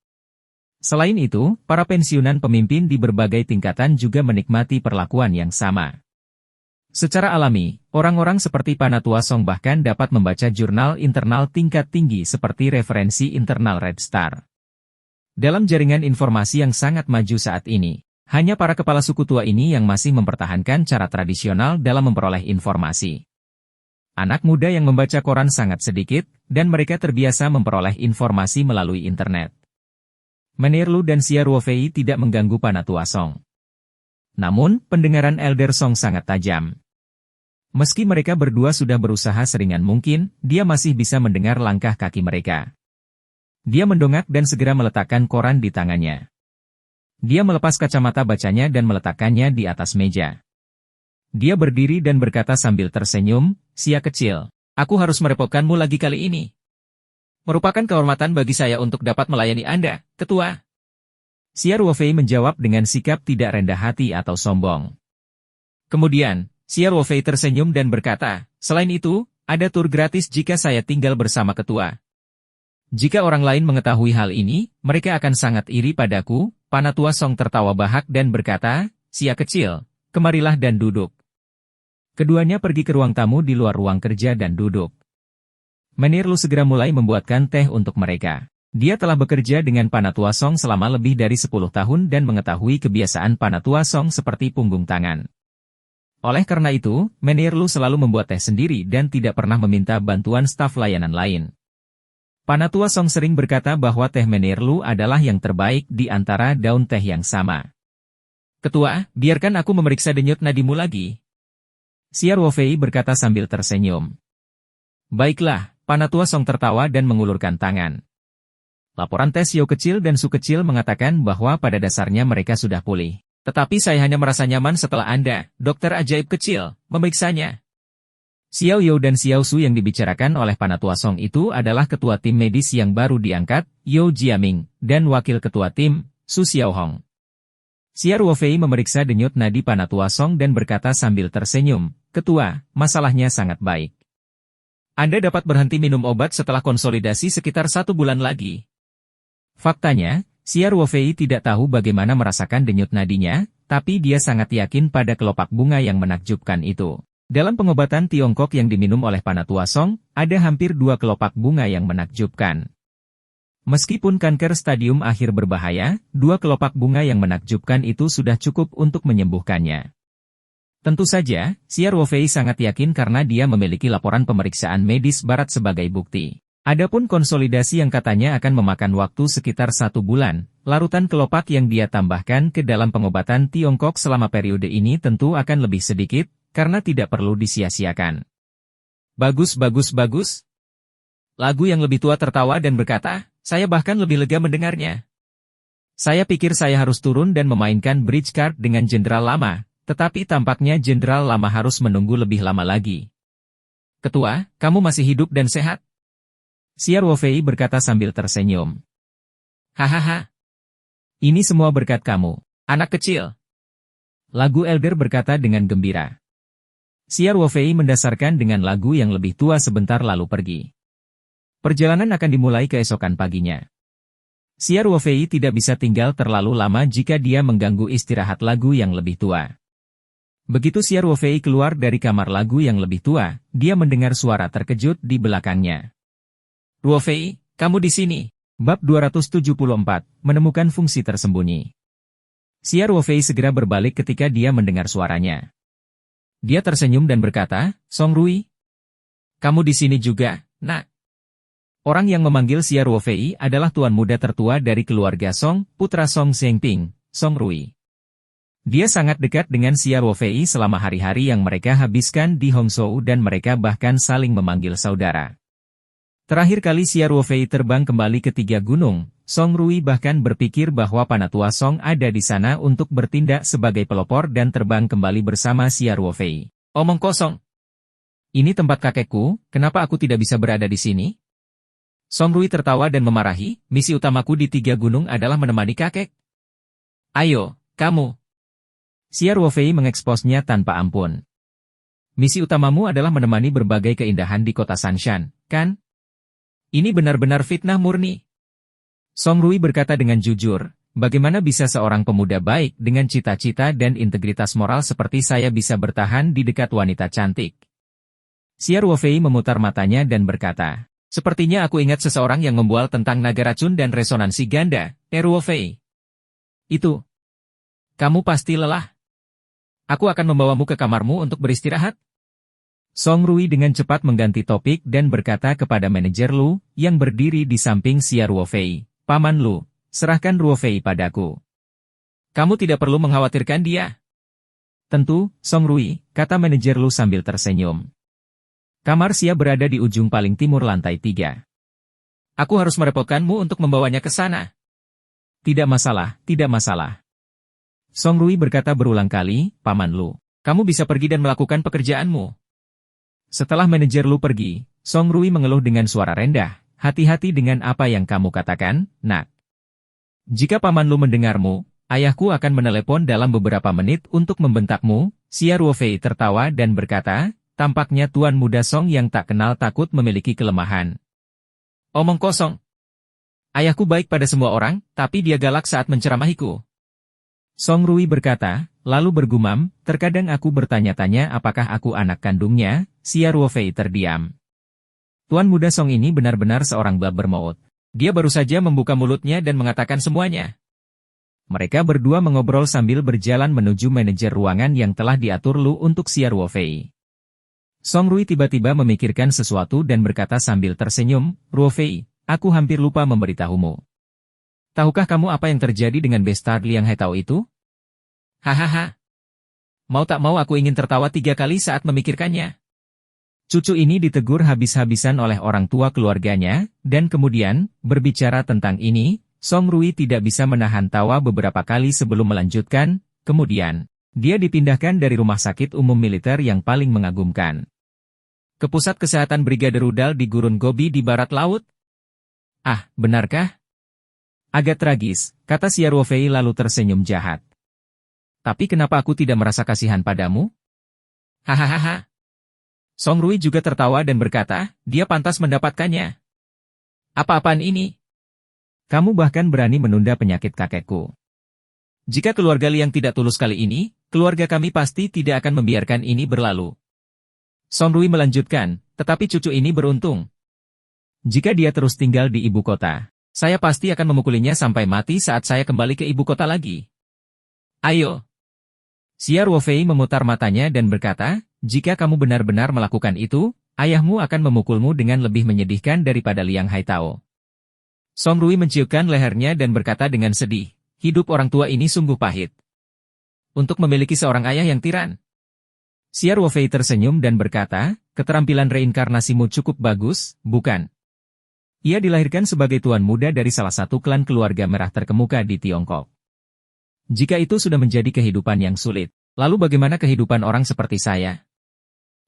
Selain itu, para pensiunan pemimpin di berbagai tingkatan juga menikmati perlakuan yang sama. Secara alami, orang-orang seperti Panatua Song bahkan dapat membaca jurnal internal tingkat tinggi seperti referensi internal Red Star. Dalam jaringan informasi yang sangat maju saat ini, hanya para kepala suku tua ini yang masih mempertahankan cara tradisional dalam memperoleh informasi. Anak muda yang membaca koran sangat sedikit, dan mereka terbiasa memperoleh informasi melalui internet. Menierlu dan Xia Ruofei tidak mengganggu Panatua Song. Namun, pendengaran Elder Song sangat tajam. Meski mereka berdua sudah berusaha seringan mungkin, dia masih bisa mendengar langkah kaki mereka. Dia mendongak dan segera meletakkan koran di tangannya. Dia melepas kacamata bacanya dan meletakkannya di atas meja. Dia berdiri dan berkata sambil tersenyum, "Sia kecil, aku harus merepotkanmu lagi kali ini. Merupakan kehormatan bagi saya untuk dapat melayani Anda, Ketua." Xia Ruofei menjawab dengan sikap tidak rendah hati atau sombong. Kemudian, Xia Ruofei tersenyum dan berkata, "Selain itu, ada tur gratis jika saya tinggal bersama Ketua. Jika orang lain mengetahui hal ini, mereka akan sangat iri padaku." Panatua Song tertawa bahak dan berkata, "Sia kecil, kemarilah dan duduk." Keduanya pergi ke ruang tamu di luar ruang kerja dan duduk. Menir Lu segera mulai membuatkan teh untuk mereka. Dia telah bekerja dengan Panatua Song selama lebih dari 10 tahun dan mengetahui kebiasaan Panatua Song seperti punggung tangan. Oleh karena itu, Menir Lu selalu membuat teh sendiri dan tidak pernah meminta bantuan staf layanan lain. Panatua Song sering berkata bahwa teh Menir Lu adalah yang terbaik di antara daun teh yang sama. "Ketua, biarkan aku memeriksa denyut nadimu lagi." Xia Ruofei berkata sambil tersenyum. "Baiklah," Panatua Song tertawa dan mengulurkan tangan. Laporan tes Xiao kecil dan Su kecil mengatakan bahwa pada dasarnya mereka sudah pulih. "Tetapi saya hanya merasa nyaman setelah Anda, dokter ajaib kecil, memeriksanya." Xiao You dan Xiao Su yang dibicarakan oleh Panatua Song itu adalah ketua tim medis yang baru diangkat, You Jiaming, dan wakil ketua tim, Su Xiaohong. Xia Ruofei memeriksa denyut nadi Panatua Song dan berkata sambil tersenyum, "Ketua, masalahnya sangat baik. Anda dapat berhenti minum obat setelah konsolidasi sekitar 1 bulan lagi." Faktanya, Xia Ruofei tidak tahu bagaimana merasakan denyut nadinya, tapi dia sangat yakin pada kelopak bunga yang menakjubkan itu. Dalam pengobatan Tiongkok yang diminum oleh Panatua Song, ada hampir 2 kelopak bunga yang menakjubkan. Meskipun kanker stadium akhir berbahaya, 2 kelopak bunga yang menakjubkan itu sudah cukup untuk menyembuhkannya. Tentu saja, Xia Ruofei sangat yakin karena dia memiliki laporan pemeriksaan medis barat sebagai bukti. Adapun konsolidasi yang katanya akan memakan waktu sekitar 1 bulan, larutan kelopak yang dia tambahkan ke dalam pengobatan Tiongkok selama periode ini tentu akan lebih sedikit, karena tidak perlu disia-siakan. "Bagus, bagus, bagus." Lagu yang lebih tua tertawa dan berkata, "Saya bahkan lebih lega mendengarnya. Saya pikir saya harus turun dan memainkan bridge card dengan jenderal lama, tetapi tampaknya jenderal lama harus menunggu lebih lama lagi." "Ketua, kamu masih hidup dan sehat?" Xia Ruofei berkata sambil tersenyum. "Hahaha. Ini semua berkat kamu, anak kecil." Lagu Elder berkata dengan gembira. Xia Ruofei mendasarkan dengan lagu yang lebih tua sebentar lalu pergi. Perjalanan akan dimulai keesokan paginya. Xia Ruofei tidak bisa tinggal terlalu lama jika dia mengganggu istirahat lagu yang lebih tua. Begitu Xia Ruofei keluar dari kamar lagu yang lebih tua, dia mendengar suara terkejut di belakangnya. "Ruofei, kamu di sini." Bab 274, menemukan fungsi tersembunyi. Xia Ruofei segera berbalik ketika dia mendengar suaranya. Dia tersenyum dan berkata, "Song Rui? Kamu di sini juga, nak?" Orang yang memanggil Xia Ruofei adalah tuan muda tertua dari keluarga Song, putra Song Zhengping, Song Rui. Dia sangat dekat dengan Xia Ruofei selama hari-hari yang mereka habiskan di Hongzhou dan mereka bahkan saling memanggil saudara. Terakhir kali Xia Ruofei terbang kembali ke 3 gunung, Song Rui bahkan berpikir bahwa Panatua Song ada di sana untuk bertindak sebagai pelopor dan terbang kembali bersama Xia Ruofei. "Omong kosong. Ini tempat kakekku, kenapa aku tidak bisa berada di sini?" Song Rui tertawa dan memarahi, "Misi utamaku di 3 gunung adalah menemani kakek. Ayo, kamu." Xia Ruofei mengeksposnya tanpa ampun. "Misi utamamu adalah menemani berbagai keindahan di kota Sanshan, kan? Ini benar-benar fitnah murni." Song Rui berkata dengan jujur, "Bagaimana bisa seorang pemuda baik dengan cita-cita dan integritas moral seperti saya bisa bertahan di dekat wanita cantik?" Xia Ruofei memutar matanya dan berkata, "Sepertinya aku ingat seseorang yang membual tentang naga racun dan resonansi ganda, Ruofei. Itu. Kamu pasti lelah. Aku akan membawamu ke kamarmu untuk beristirahat." Song Rui dengan cepat mengganti topik dan berkata kepada manajer Lu, yang berdiri di samping Xia Ruofei, "Paman Lu, serahkan Ruofei padaku. Kamu tidak perlu mengkhawatirkan dia." "Tentu, Song Rui," kata manajer Lu sambil tersenyum. Kamar Xia berada di ujung paling timur lantai 3. "Aku harus merepotkanmu untuk membawanya ke sana." "Tidak masalah, tidak masalah." Song Rui berkata berulang kali, "Paman Lu." Kamu bisa pergi dan melakukan pekerjaanmu. Setelah manajer Lu pergi, Song Rui mengeluh dengan suara rendah, hati-hati dengan apa yang kamu katakan, nak. Jika paman Lu mendengarmu, ayahku akan menelepon dalam beberapa menit untuk membentakmu. Xia Ruofei tertawa dan berkata, tampaknya tuan muda Song yang tak kenal takut memiliki kelemahan. Omong kosong. Ayahku baik pada semua orang, tapi dia galak saat menceramahiku. Song Rui berkata, lalu bergumam, terkadang aku bertanya-tanya apakah aku anak kandungnya. Xia Ruofei terdiam. Tuan muda Song ini benar-benar seorang blabbermouth. Dia baru saja membuka mulutnya dan mengatakan semuanya. Mereka berdua mengobrol sambil berjalan menuju manajer ruangan yang telah diatur Lu untuk Xia Ruofei. Song Rui tiba-tiba memikirkan sesuatu dan berkata sambil tersenyum, Ruofei, aku hampir lupa memberitahumu. Tahukah kamu apa yang terjadi dengan Bestard Liang Haitao itu? Hahaha. Mau tak mau aku ingin tertawa 3 kali saat memikirkannya. Cucu ini ditegur habis-habisan oleh orang tua keluarganya, dan kemudian, berbicara tentang ini, Song Rui tidak bisa menahan tawa beberapa kali sebelum melanjutkan, kemudian, dia dipindahkan dari rumah sakit umum militer yang paling mengagumkan ke pusat kesehatan Brigade Rudal di Gurun Gobi di barat laut. Ah, benarkah? Agak tragis, kata Xia Ruofei lalu tersenyum jahat. Tapi kenapa aku tidak merasa kasihan padamu? Hahaha. Song Rui juga tertawa dan berkata, dia pantas mendapatkannya. Apa-apaan ini? Kamu bahkan berani menunda penyakit kakekku. Jika keluarga Liang tidak tulus kali ini, keluarga kami pasti tidak akan membiarkan ini berlalu. Song Rui melanjutkan, tetapi cucu ini beruntung. Jika dia terus tinggal di ibu kota, saya pasti akan memukulinya sampai mati saat saya kembali ke ibu kota lagi. Ayo. Xia Ruofei memutar matanya dan berkata, jika kamu benar-benar melakukan itu, ayahmu akan memukulmu dengan lebih menyedihkan daripada Liang Haitao. Song Rui menciumkan lehernya dan berkata dengan sedih, hidup orang tua ini sungguh pahit. Untuk memiliki seorang ayah yang tiran. Xia Ruofei tersenyum dan berkata, keterampilan reinkarnasimu cukup bagus, bukan? Ia dilahirkan sebagai tuan muda dari salah satu klan keluarga merah terkemuka di Tiongkok. Jika itu sudah menjadi kehidupan yang sulit, lalu bagaimana kehidupan orang seperti saya?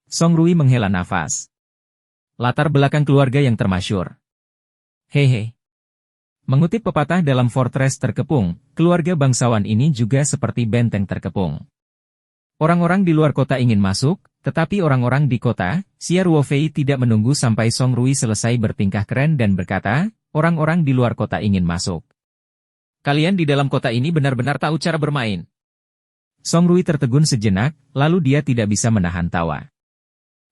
Song Rui menghela nafas. Latar belakang keluarga yang termasyur. Hehe. Mengutip pepatah dalam Fortress terkepung, keluarga bangsawan ini juga seperti benteng terkepung. Orang-orang di luar kota ingin masuk, tetapi orang-orang di kota, Xia Ruofei tidak menunggu sampai Song Rui selesai bertingkah keren dan berkata, orang-orang di luar kota ingin masuk. Kalian di dalam kota ini benar-benar tahu cara bermain. Song Rui tertegun sejenak, lalu dia tidak bisa menahan tawa.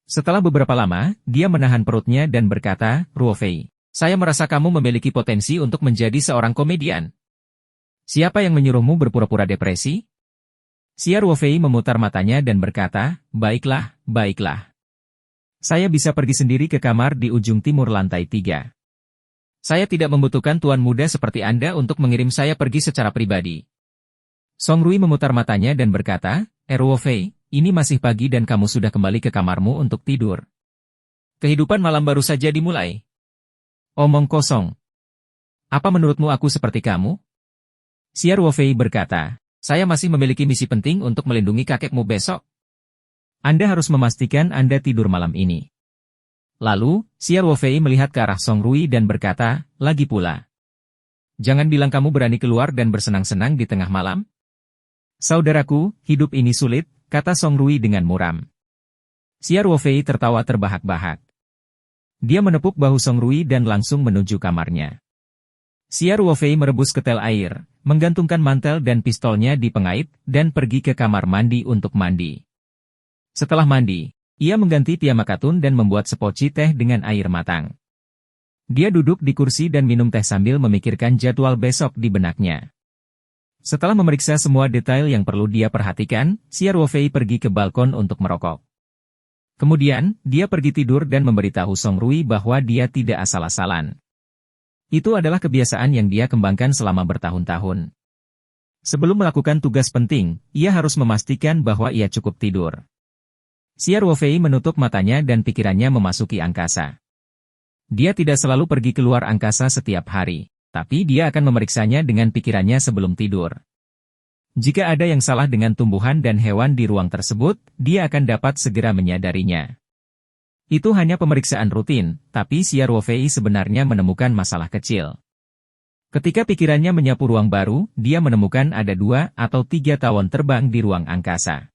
Setelah beberapa lama, dia menahan perutnya dan berkata, Ruofei, saya merasa kamu memiliki potensi untuk menjadi seorang komedian. Siapa yang menyuruhmu berpura-pura depresi? Xia Ruofei memutar matanya dan berkata, baiklah, baiklah. Saya bisa pergi sendiri ke kamar di ujung timur lantai 3. Saya tidak membutuhkan tuan muda seperti Anda untuk mengirim saya pergi secara pribadi. Song Rui memutar matanya dan berkata, Ruofei, ini masih pagi dan kamu sudah kembali ke kamarmu untuk tidur. Kehidupan malam baru saja dimulai. Omong kosong. Apa menurutmu aku seperti kamu? Xia Ruofei berkata, saya masih memiliki misi penting untuk melindungi kakekmu besok. Anda harus memastikan Anda tidur malam ini. Lalu, Xia Ruofei melihat ke arah Song Rui dan berkata, lagi pula. Jangan bilang kamu berani keluar dan bersenang-senang di tengah malam. Saudaraku, hidup ini sulit, kata Song Rui dengan muram. Xia Ruofei tertawa terbahak-bahak. Dia menepuk bahu Song Rui dan langsung menuju kamarnya. Xia Ruofei merebus ketel air, menggantungkan mantel dan pistolnya di pengait, dan pergi ke kamar mandi untuk mandi. Setelah mandi, ia mengganti piyama katun dan membuat sepoci teh dengan air matang. Dia duduk di kursi dan minum teh sambil memikirkan jadwal besok di benaknya. Setelah memeriksa semua detail yang perlu dia perhatikan, Xia Ruofei pergi ke balkon untuk merokok. Kemudian, dia pergi tidur dan memberitahu Song Rui bahwa dia tidak asal-asalan. Itu adalah kebiasaan yang dia kembangkan selama bertahun-tahun. Sebelum melakukan tugas penting, ia harus memastikan bahwa ia cukup tidur. Xia Ruofei menutup matanya dan pikirannya memasuki angkasa. Dia tidak selalu pergi keluar angkasa setiap hari, tapi dia akan memeriksanya dengan pikirannya sebelum tidur. Jika ada yang salah dengan tumbuhan dan hewan di ruang tersebut, dia akan dapat segera menyadarinya. Itu hanya pemeriksaan rutin, tapi Xiao Fei sebenarnya menemukan masalah kecil. Ketika pikirannya menyapu ruang baru, dia menemukan ada 2 atau 3 tawon terbang di ruang angkasa.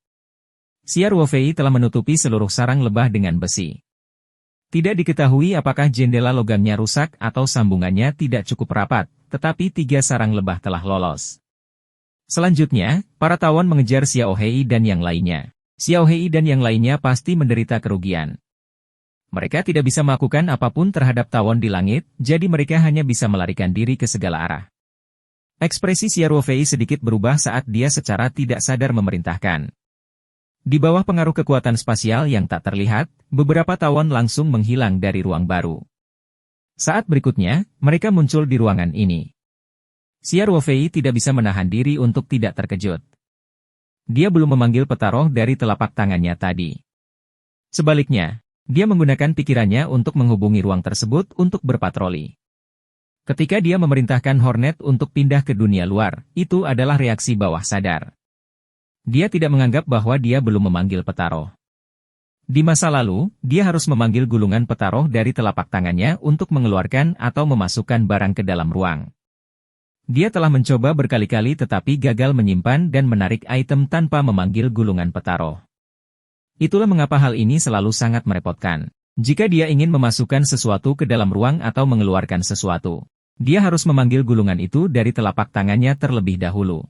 Xiao Fei telah menutupi seluruh sarang lebah dengan besi. Tidak diketahui apakah jendela logamnya rusak atau sambungannya tidak cukup rapat, tetapi 3 sarang lebah telah lolos. Selanjutnya, para tawon mengejar Xiao Hei dan yang lainnya. Xiao Hei dan yang lainnya pasti menderita kerugian. Mereka tidak bisa melakukan apapun terhadap tawon di langit, jadi mereka hanya bisa melarikan diri ke segala arah. Ekspresi Xiao Fei sedikit berubah saat dia secara tidak sadar memerintahkan. Di bawah pengaruh kekuatan spasial yang tak terlihat, beberapa tawon langsung menghilang dari ruang baru. Saat berikutnya, mereka muncul di ruangan ini. Xiao Fei tidak bisa menahan diri untuk tidak terkejut. Dia belum memanggil Petaro dari telapak tangannya tadi. Sebaliknya, dia menggunakan pikirannya untuk menghubungi ruang tersebut untuk berpatroli. Ketika dia memerintahkan Hornet untuk pindah ke dunia luar, itu adalah reaksi bawah sadar. Dia tidak menganggap bahwa dia belum memanggil Petaro. Di masa lalu, dia harus memanggil gulungan Petaro dari telapak tangannya untuk mengeluarkan atau memasukkan barang ke dalam ruang. Dia telah mencoba berkali-kali tetapi gagal menyimpan dan menarik item tanpa memanggil gulungan Petaro. Itulah mengapa hal ini selalu sangat merepotkan. Jika dia ingin memasukkan sesuatu ke dalam ruang atau mengeluarkan sesuatu, dia harus memanggil gulungan itu dari telapak tangannya terlebih dahulu.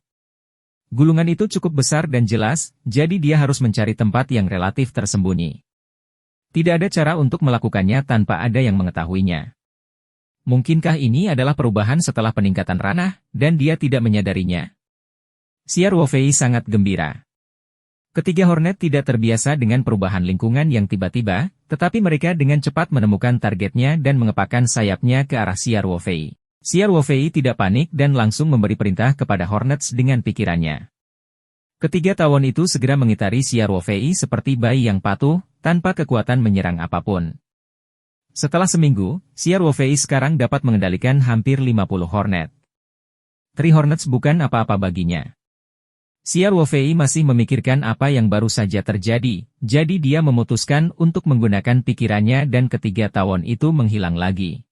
Gulungan itu cukup besar dan jelas, jadi dia harus mencari tempat yang relatif tersembunyi. Tidak ada cara untuk melakukannya tanpa ada yang mengetahuinya. Mungkinkah ini adalah perubahan setelah peningkatan ranah, dan dia tidak menyadarinya? Xiao Fei sangat gembira. Ketiga Hornet tidak terbiasa dengan perubahan lingkungan yang tiba-tiba, tetapi mereka dengan cepat menemukan targetnya dan mengepakkan sayapnya ke arah Xiao Fei. Xiao Fei tidak panik dan langsung memberi perintah kepada Hornets dengan pikirannya. Ketiga tawon itu segera mengitari Xiao Fei seperti bayi yang patuh, tanpa kekuatan menyerang apapun. Setelah seminggu, Xiao Fei sekarang dapat mengendalikan hampir 50 Hornet. 3 Hornets bukan apa-apa baginya. Xiao Fei masih memikirkan apa yang baru saja terjadi, jadi dia memutuskan untuk menggunakan pikirannya dan ketiga tawon itu menghilang lagi.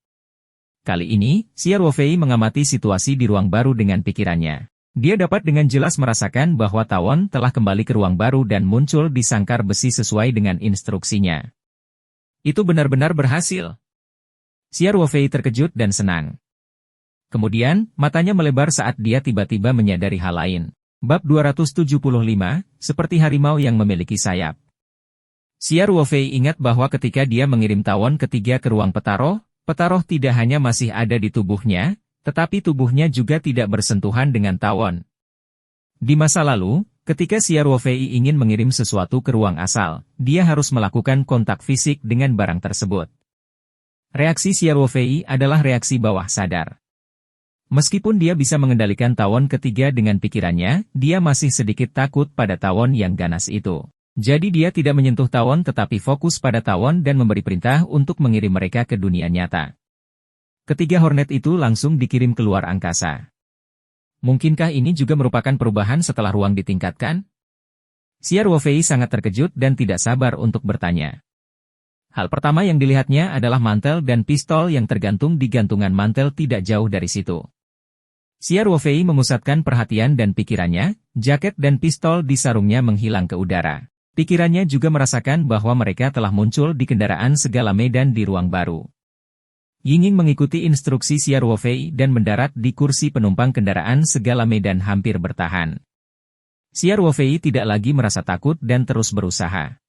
Kali ini, Xiao Fei mengamati situasi di ruang baru dengan pikirannya. Dia dapat dengan jelas merasakan bahwa tawon telah kembali ke ruang baru dan muncul di sangkar besi sesuai dengan instruksinya. Itu benar-benar berhasil. Xiao Fei terkejut dan senang. Kemudian, matanya melebar saat dia tiba-tiba menyadari hal lain. Bab 275, seperti harimau yang memiliki sayap. Xiao Fei ingat bahwa ketika dia mengirim tawon ketiga ke ruang Petaro, Petaro tidak hanya masih ada di tubuhnya, tetapi tubuhnya juga tidak bersentuhan dengan tawon. Di masa lalu, ketika Xiao Fei ingin mengirim sesuatu ke ruang asal, dia harus melakukan kontak fisik dengan barang tersebut. Reaksi Xiao Fei adalah reaksi bawah sadar. Meskipun dia bisa mengendalikan tawon ketiga dengan pikirannya, dia masih sedikit takut pada tawon yang ganas itu. Jadi dia tidak menyentuh tawon tetapi fokus pada tawon dan memberi perintah untuk mengirim mereka ke dunia nyata. Ketiga Hornet itu langsung dikirim keluar angkasa. Mungkinkah ini juga merupakan perubahan setelah ruang ditingkatkan? Xiao Fei sangat terkejut dan tidak sabar untuk bertanya. Hal pertama yang dilihatnya adalah mantel dan pistol yang tergantung di gantungan mantel tidak jauh dari situ. Xiao Fei memusatkan perhatian dan pikirannya, jaket dan pistol di sarungnya menghilang ke udara. Pikirannya juga merasakan bahwa mereka telah muncul di kendaraan segala medan di ruang baru. Yinging mengikuti instruksi Xiao Fei dan mendarat di kursi penumpang kendaraan segala medan hampir bertahan. Xiao Fei tidak lagi merasa takut dan terus berusaha.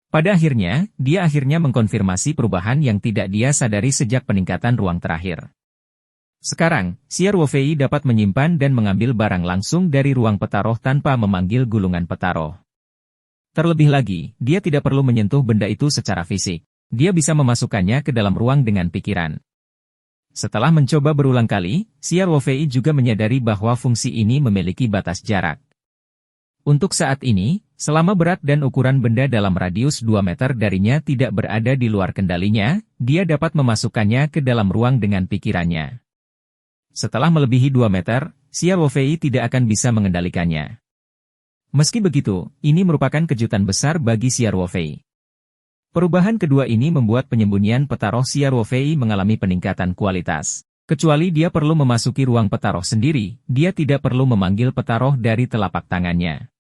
Pada akhirnya, dia mengkonfirmasi perubahan yang tidak dia sadari sejak peningkatan ruang terakhir. Sekarang, Xiao Fei dapat menyimpan dan mengambil barang langsung dari ruang Petaro tanpa memanggil gulungan Petaro. Terlebih lagi, dia tidak perlu menyentuh benda itu secara fisik. Dia bisa memasukkannya ke dalam ruang dengan pikiran. Setelah mencoba berulang kali, Xiao Fei juga menyadari bahwa fungsi ini memiliki batas jarak. Untuk saat ini, selama berat dan ukuran benda dalam radius 2 meter darinya tidak berada di luar kendalinya, dia dapat memasukkannya ke dalam ruang dengan pikirannya. Setelah melebihi 2 meter, Xia Ruofei tidak akan bisa mengendalikannya. Meski begitu, ini merupakan kejutan besar bagi Xia Ruofei. Perubahan kedua ini membuat penyembunyian peta roh Xia Ruofei mengalami peningkatan kualitas. Kecuali dia perlu memasuki ruang peta roh sendiri, dia tidak perlu memanggil peta roh dari telapak tangannya.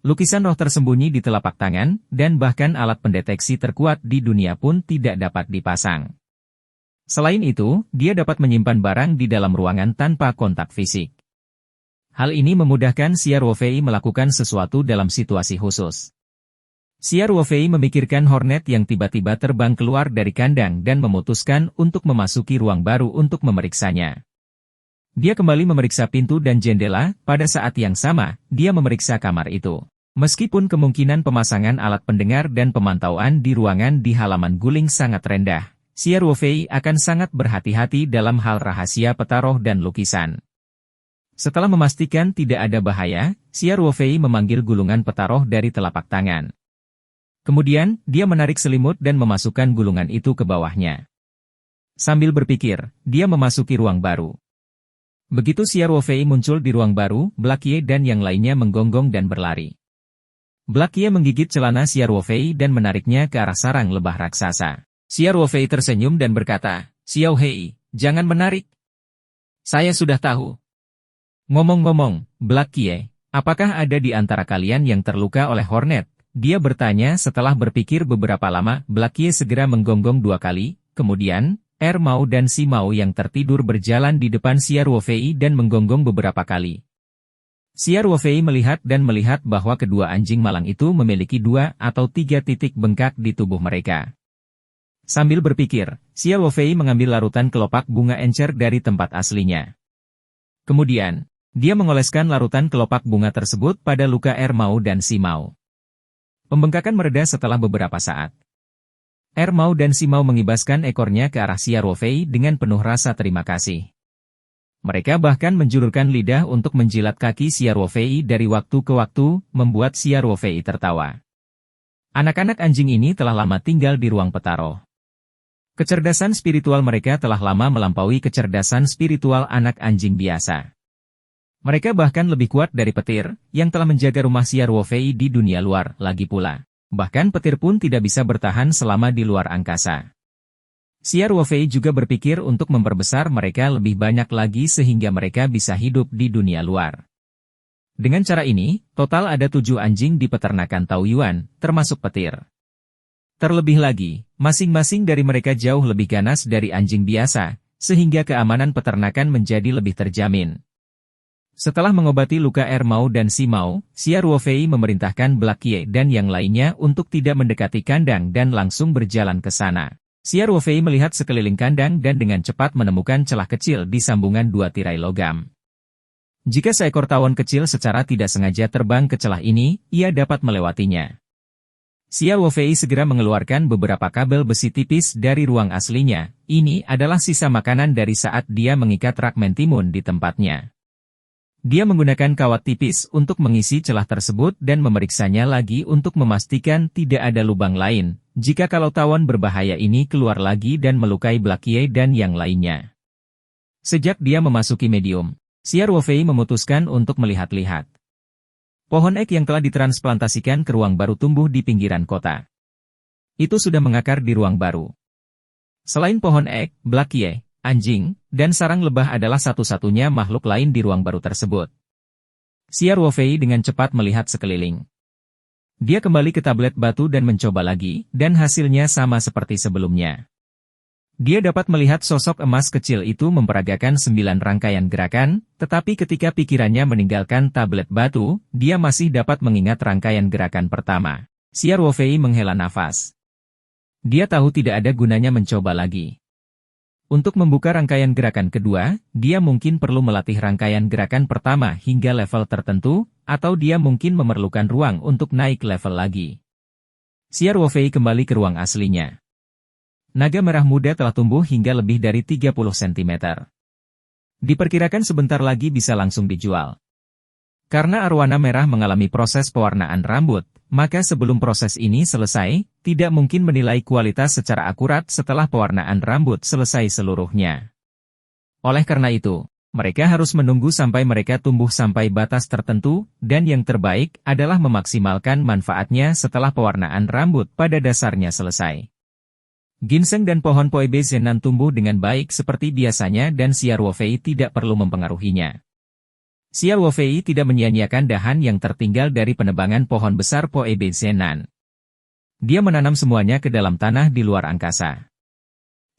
Lukisan roh tersembunyi di telapak tangan, dan bahkan alat pendeteksi terkuat di dunia pun tidak dapat dipasang. Selain itu, dia dapat menyimpan barang di dalam ruangan tanpa kontak fisik. Hal ini memudahkan Xia Ruofei melakukan sesuatu dalam situasi khusus. Xia Ruofei memikirkan Hornet yang tiba-tiba terbang keluar dari kandang dan memutuskan untuk memasuki ruang baru untuk memeriksanya. Dia kembali memeriksa pintu dan jendela, pada saat yang sama, dia memeriksa kamar itu. Meskipun kemungkinan pemasangan alat pendengar dan pemantauan di ruangan di halaman guling sangat rendah, Xia Ruofei akan sangat berhati-hati dalam hal rahasia peta roh dan lukisan. Setelah memastikan tidak ada bahaya, Xia Ruofei memanggil gulungan peta roh dari telapak tangan. Kemudian, dia menarik selimut dan memasukkan gulungan itu ke bawahnya. Sambil berpikir, dia memasuki ruang baru. Begitu Xia Ruofei muncul di ruang baru, Blakie dan yang lainnya menggonggong dan berlari. Blakie menggigit celana Xia Ruofei dan menariknya ke arah sarang lebah raksasa. Xia Ruofei tersenyum dan berkata, "Xiao Hei, jangan menarik. Saya sudah tahu." Ngomong-ngomong, Blakie, apakah ada di antara kalian yang terluka oleh Hornet? Dia bertanya setelah berpikir beberapa lama. Blakie segera menggonggong 2 kali, kemudian, Mao dan Si Mao yang tertidur berjalan di depan Xia Ruofei dan menggonggong beberapa kali. Xia Ruofei melihat bahwa kedua anjing malang itu memiliki 2 atau 3 titik bengkak di tubuh mereka. Sambil berpikir, Xia Ruofei mengambil larutan kelopak bunga encer dari tempat aslinya. Kemudian, dia mengoleskan larutan kelopak bunga tersebut pada luka Mao dan Si Mao. Pembengkakan mereda setelah beberapa saat. Mao dan Si Mao mengibaskan ekornya ke arah Xia Ruofei dengan penuh rasa terima kasih. Mereka bahkan menjulurkan lidah untuk menjilat kaki Xia Ruofei dari waktu ke waktu, membuat Xia Ruofei tertawa. Anak-anak anjing ini telah lama tinggal di ruang peta roh. Kecerdasan spiritual mereka telah lama melampaui kecerdasan spiritual anak anjing biasa. Mereka bahkan lebih kuat dari petir, yang telah menjaga rumah Xia Ruofei di dunia luar, lagi pula. Bahkan petir pun tidak bisa bertahan selama di luar angkasa. Xia Ruofei juga berpikir untuk memperbesar mereka lebih banyak lagi sehingga mereka bisa hidup di dunia luar. Dengan cara ini, total ada 7 anjing di peternakan Taoyuan, termasuk petir. Terlebih lagi, masing-masing dari mereka jauh lebih ganas dari anjing biasa, sehingga keamanan peternakan menjadi lebih terjamin. Setelah mengobati luka Mao dan Si Mao, Xia Ruofei memerintahkan Blakie dan yang lainnya untuk tidak mendekati kandang dan langsung berjalan ke sana. Xia Ruofei melihat sekeliling kandang dan dengan cepat menemukan celah kecil di sambungan 2 tirai logam. Jika seekor tawon kecil secara tidak sengaja terbang ke celah ini, ia dapat melewatinya. Xia Ruofei segera mengeluarkan beberapa kabel besi tipis dari ruang aslinya. Ini adalah sisa makanan dari saat dia mengikat rak mentimun di tempatnya. Dia menggunakan kawat tipis untuk mengisi celah tersebut dan memeriksanya lagi untuk memastikan tidak ada lubang lain, jika kalau tawon berbahaya ini keluar lagi dan melukai Blakie dan yang lainnya. Sejak dia memasuki medium, Xia Ruofei memutuskan untuk melihat-lihat. Pohon ek yang telah ditransplantasikan ke ruang baru tumbuh di pinggiran kota. Itu sudah mengakar di ruang baru. Selain pohon ek, Blakie, anjing, dan sarang lebah adalah satu-satunya makhluk lain di ruang baru tersebut. Xia Ruofei dengan cepat melihat sekeliling. Dia kembali ke tablet batu dan mencoba lagi, dan hasilnya sama seperti sebelumnya. Dia dapat melihat sosok emas kecil itu memperagakan 9 rangkaian gerakan, tetapi ketika pikirannya meninggalkan tablet batu, dia masih dapat mengingat rangkaian gerakan pertama. Xia Ruofei menghela nafas. Dia tahu tidak ada gunanya mencoba lagi. Untuk membuka rangkaian gerakan kedua, dia mungkin perlu melatih rangkaian gerakan pertama hingga level tertentu, atau dia mungkin memerlukan ruang untuk naik level lagi. Xia Ruofei kembali ke ruang aslinya. Naga merah muda telah tumbuh hingga lebih dari 30 cm. Diperkirakan sebentar lagi bisa langsung dijual. Karena arwana merah mengalami proses pewarnaan rambut, maka sebelum proses ini selesai, tidak mungkin menilai kualitas secara akurat setelah pewarnaan rambut selesai seluruhnya. Oleh karena itu, Mereka harus menunggu sampai mereka tumbuh sampai batas tertentu, dan yang terbaik adalah memaksimalkan manfaatnya setelah pewarnaan rambut pada dasarnya selesai. Ginseng dan pohon Poebe Zenan tumbuh dengan baik seperti biasanya dan Xiao Ruofei tidak perlu mempengaruhinya. Xiao Ruofei tidak menyia-nyiakan dahan yang tertinggal dari penebangan pohon besar Poebe Zenan. Dia menanam semuanya ke dalam tanah di luar angkasa.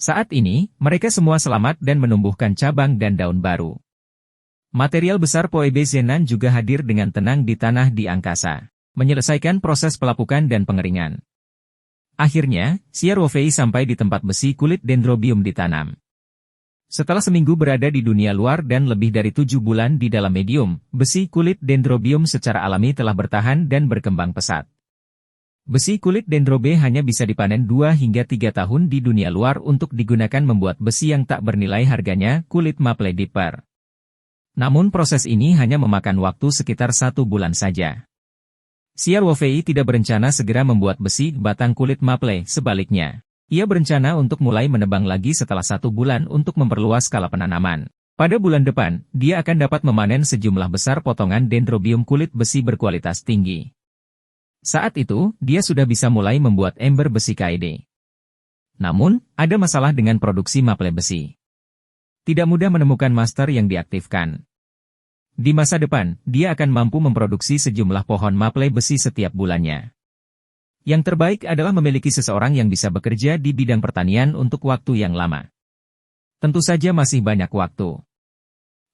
Saat ini, mereka semua selamat dan menumbuhkan cabang dan daun baru. Material besar Poebe Zenan juga hadir dengan tenang di tanah di angkasa, menyelesaikan proses pelapukan dan pengeringan. Akhirnya, Xiao Ruofei sampai di tempat besi kulit dendrobium ditanam. Setelah seminggu berada di dunia luar dan lebih dari 7 bulan di dalam medium, besi kulit dendrobium secara alami telah bertahan dan berkembang pesat. Besi kulit dendrobe hanya bisa dipanen 2 hingga 3 tahun di dunia luar untuk digunakan membuat besi yang tak bernilai harganya, kulit maple dipper. Namun proses ini hanya memakan waktu sekitar 1 bulan saja. Xiao Ruofei tidak berencana segera membuat besi batang kulit maple, sebaliknya. Ia berencana untuk mulai menebang lagi setelah 1 bulan untuk memperluas skala penanaman. Pada bulan depan, dia akan dapat memanen sejumlah besar potongan dendrobium kulit besi berkualitas tinggi. Saat itu, dia sudah bisa mulai membuat ember besi KED. Namun, ada masalah dengan produksi maple besi. Tidak mudah menemukan master yang diaktifkan. Di masa depan, dia akan mampu memproduksi sejumlah pohon maple besi setiap bulannya. Yang terbaik adalah memiliki seseorang yang bisa bekerja di bidang pertanian untuk waktu yang lama. Tentu saja masih banyak waktu.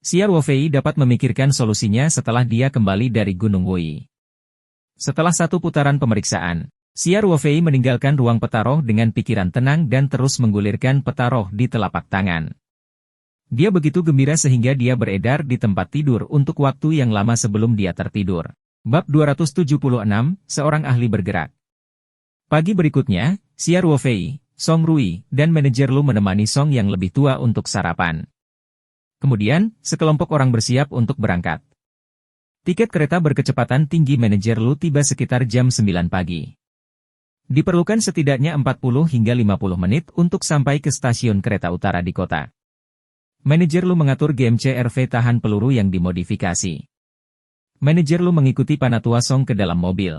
Xiao Ruofei dapat memikirkan solusinya setelah dia kembali dari Gunung Wui. Setelah 1 putaran pemeriksaan, Xiao Ruofei meninggalkan ruang petaroh dengan pikiran tenang dan terus menggulirkan petaroh di telapak tangan. Dia begitu gembira sehingga dia beredar di tempat tidur untuk waktu yang lama sebelum dia tertidur. Bab 276, Seorang Ahli Bergerak. Pagi berikutnya, Xiao Ruofei, Song Rui, dan manajer Lu menemani Song yang lebih tua untuk sarapan. Kemudian, sekelompok orang bersiap untuk berangkat. Tiket kereta berkecepatan tinggi manajer Lu tiba sekitar jam 9 pagi. Diperlukan setidaknya 40 hingga 50 menit untuk sampai ke stasiun kereta utara di kota. Manajer Lu mengatur GMC RV tahan peluru yang dimodifikasi. Manajer Lu mengikuti Panatua Song ke dalam mobil.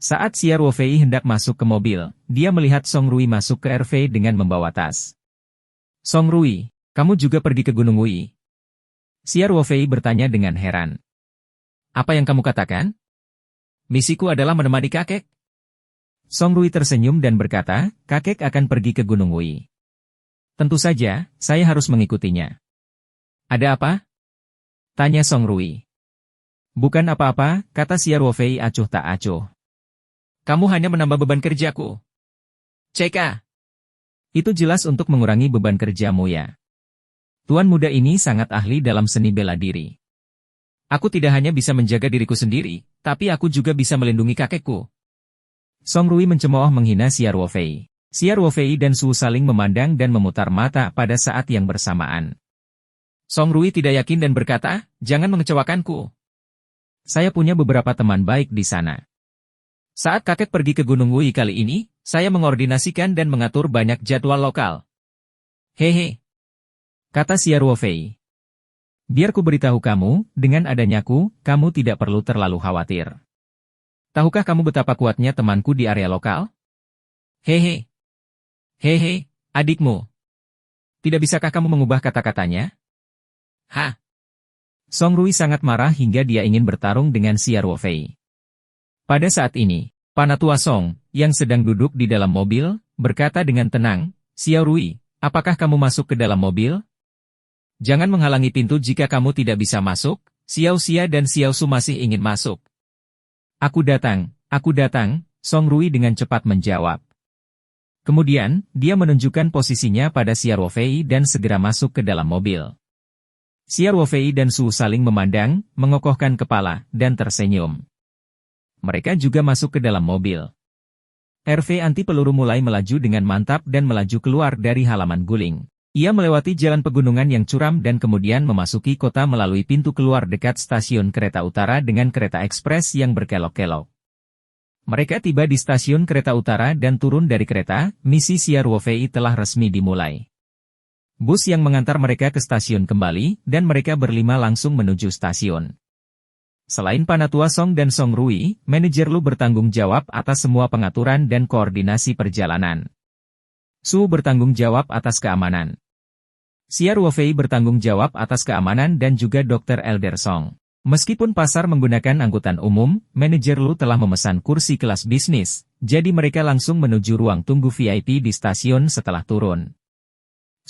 Saat Xiao Ruofei hendak masuk ke mobil, dia melihat Song Rui masuk ke RV dengan membawa tas. Song Rui, kamu juga pergi ke Gunung Wui? Xiao Ruofei bertanya dengan heran. Apa yang kamu katakan? Misiku adalah menemani kakek. Song Rui tersenyum dan berkata, kakek akan pergi ke Gunung Wui. Tentu saja, saya harus mengikutinya. Ada apa? Tanya Song Rui. Bukan apa-apa, kata Xiao Ruofei acuh tak acuh. Kamu hanya menambah beban kerjaku. CK. Itu jelas untuk mengurangi beban kerjamu ya. Tuan muda ini sangat ahli dalam seni bela diri. Aku tidak hanya bisa menjaga diriku sendiri, tapi aku juga bisa melindungi kakekku. Song Rui mencemooh menghina Xiao Ruofei. Xiao Ruofei dan Su saling memandang dan memutar mata pada saat yang bersamaan. Song Rui tidak yakin dan berkata, jangan mengecewakanku. Saya punya beberapa teman baik di sana. Saat kakek pergi ke Gunung Wui kali ini, saya mengordinasikan dan mengatur banyak jadwal lokal. Hehe. Kata Xiao Ruofei. Biar ku beritahu kamu, dengan adanyaku, kamu tidak perlu terlalu khawatir. Tahukah kamu betapa kuatnya temanku di area lokal? Hehe. Hehe, adikmu. Tidak bisakah kamu mengubah kata-katanya? Hah? Song Rui sangat marah hingga dia ingin bertarung dengan Xiao Ruofei. Pada saat ini, Panatua Song, yang sedang duduk di dalam mobil, berkata dengan tenang, Xiao Rui, apakah kamu masuk ke dalam mobil? Jangan menghalangi pintu jika kamu tidak bisa masuk, Xiao Xia dan Xiao Su masih ingin masuk. Aku datang, Song Rui dengan cepat menjawab. Kemudian, dia menunjukkan posisinya pada Xiao Ruofei dan segera masuk ke dalam mobil. Xiao Ruofei dan Su saling memandang, mengokohkan kepala, dan tersenyum. Mereka juga masuk ke dalam mobil. RV anti peluru mulai melaju dengan mantap dan melaju keluar dari halaman guling. Ia melewati jalan pegunungan yang curam dan kemudian memasuki kota melalui pintu keluar dekat stasiun kereta utara dengan kereta ekspres yang berkelok-kelok. Mereka tiba di stasiun kereta utara dan turun dari kereta, misi Xiao Ruofei telah resmi dimulai. Bus yang mengantar mereka ke stasiun kembali, dan mereka berlima langsung menuju stasiun. Selain Panatua Song dan Song Rui, manajer Lu bertanggung jawab atas semua pengaturan dan koordinasi perjalanan. Su bertanggung jawab atas keamanan. Xia Ruofei bertanggung jawab atas keamanan dan juga Dr. Elder Song. Meskipun pasar menggunakan angkutan umum, manajer Lu telah memesan kursi kelas bisnis, jadi mereka langsung menuju ruang tunggu VIP di stasiun setelah turun.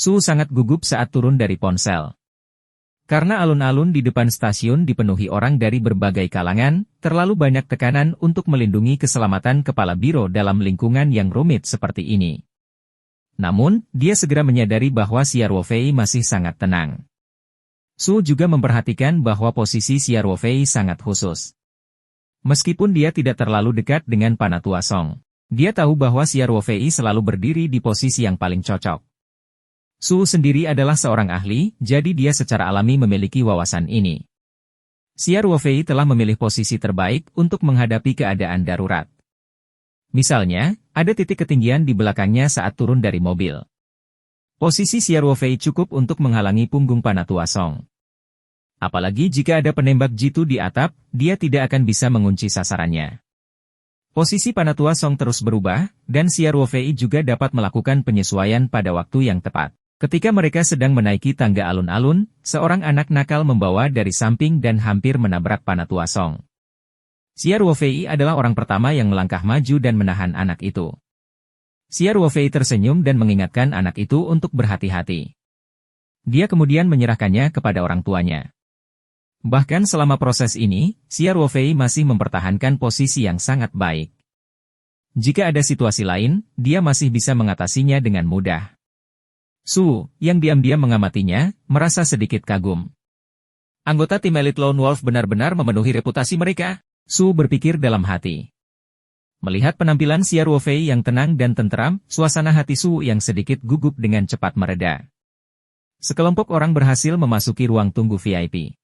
Su sangat gugup saat turun dari ponsel. Karena alun-alun di depan stasiun dipenuhi orang dari berbagai kalangan, terlalu banyak tekanan untuk melindungi keselamatan kepala biro dalam lingkungan yang rumit seperti ini. Namun, dia segera menyadari bahwa Xia Ruofei masih sangat tenang. Su juga memperhatikan bahwa posisi Xia Ruofei sangat khusus. Meskipun dia tidak terlalu dekat dengan Panatua Song, dia tahu bahwa Xia Ruofei selalu berdiri di posisi yang paling cocok. Su sendiri adalah seorang ahli, jadi dia secara alami memiliki wawasan ini. Xia Ruofei telah memilih posisi terbaik untuk menghadapi keadaan darurat. Misalnya, ada titik ketinggian di belakangnya saat turun dari mobil. Posisi Xia Ruofei cukup untuk menghalangi punggung Panatua Song. Apalagi jika ada penembak jitu di atap, dia tidak akan bisa mengunci sasarannya. Posisi Panatua Song terus berubah, dan Xia Ruofei juga dapat melakukan penyesuaian pada waktu yang tepat. Ketika mereka sedang menaiki tangga alun-alun, seorang anak nakal membawa dari samping dan hampir menabrak Panatua Song. Xia Ruofei adalah orang pertama yang melangkah maju dan menahan anak itu. Xia Ruofei tersenyum dan mengingatkan anak itu untuk berhati-hati. Dia kemudian menyerahkannya kepada orang tuanya. Bahkan selama proses ini, Xia Ruofei masih mempertahankan posisi yang sangat baik. Jika ada situasi lain, dia masih bisa mengatasinya dengan mudah. Su, yang diam-diam mengamatinya, merasa sedikit kagum. Anggota tim elit Lone Wolf benar-benar memenuhi reputasi mereka, Su berpikir dalam hati. Melihat penampilan Xia Ruofei yang tenang dan tenteram, suasana hati Su yang sedikit gugup dengan cepat mereda. Sekelompok orang berhasil memasuki ruang tunggu VIP.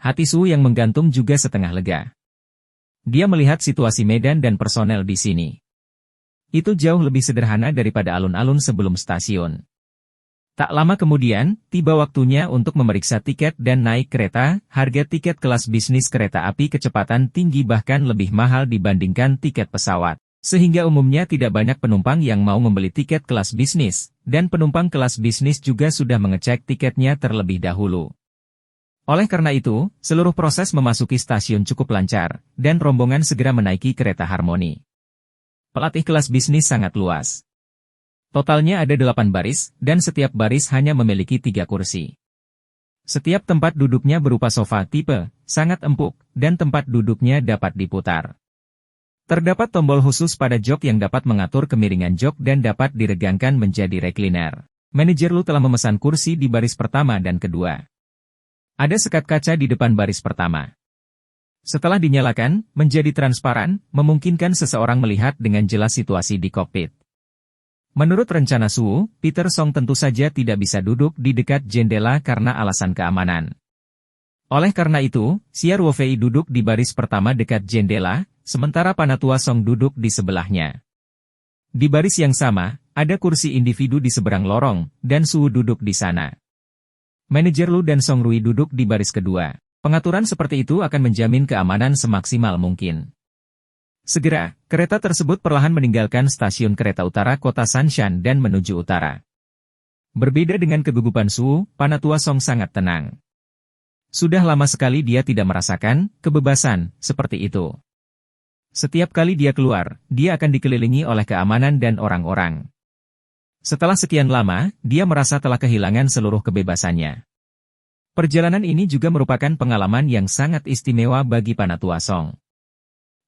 Hati Su yang menggantung juga setengah lega. Dia melihat situasi medan dan personel di sini. Itu jauh lebih sederhana daripada alun-alun sebelum stasiun. Tak lama kemudian, tiba waktunya untuk memeriksa tiket dan naik kereta. Harga tiket kelas bisnis kereta api kecepatan tinggi bahkan lebih mahal dibandingkan tiket pesawat. Sehingga umumnya tidak banyak penumpang yang mau membeli tiket kelas bisnis, dan penumpang kelas bisnis juga sudah mengecek tiketnya terlebih dahulu. Oleh karena itu, seluruh proses memasuki stasiun cukup lancar, dan rombongan segera menaiki kereta Harmoni. Pelatih kelas bisnis sangat luas. Totalnya ada 8 baris, dan setiap baris hanya memiliki 3 kursi. Setiap tempat duduknya berupa sofa tipe, sangat empuk, dan tempat duduknya dapat diputar. Terdapat tombol khusus pada jok yang dapat mengatur kemiringan jok dan dapat diregangkan menjadi recliner. Manajer Lu telah memesan kursi di baris pertama dan kedua. Ada sekat kaca di depan baris pertama. Setelah dinyalakan, menjadi transparan, memungkinkan seseorang melihat dengan jelas situasi di kokpit. Menurut rencana Su, Peter Song tentu saja tidak bisa duduk di dekat jendela karena alasan keamanan. Oleh karena itu, Xia Ruofei duduk di baris pertama dekat jendela, sementara Panatua Song duduk di sebelahnya. Di baris yang sama, ada kursi individu di seberang lorong, dan Su duduk di sana. Manajer Lu dan Song Rui duduk di baris kedua. Pengaturan seperti itu akan menjamin keamanan semaksimal mungkin. Segera, kereta tersebut perlahan meninggalkan stasiun kereta utara kota Sanshan dan menuju utara. Berbeda dengan kegugupan Su, Panatua Song sangat tenang. Sudah lama sekali dia tidak merasakan kebebasan seperti itu. Setiap kali dia keluar, dia akan dikelilingi oleh keamanan dan orang-orang. Setelah sekian lama, dia merasa telah kehilangan seluruh kebebasannya. Perjalanan ini juga merupakan pengalaman yang sangat istimewa bagi Panatua Song.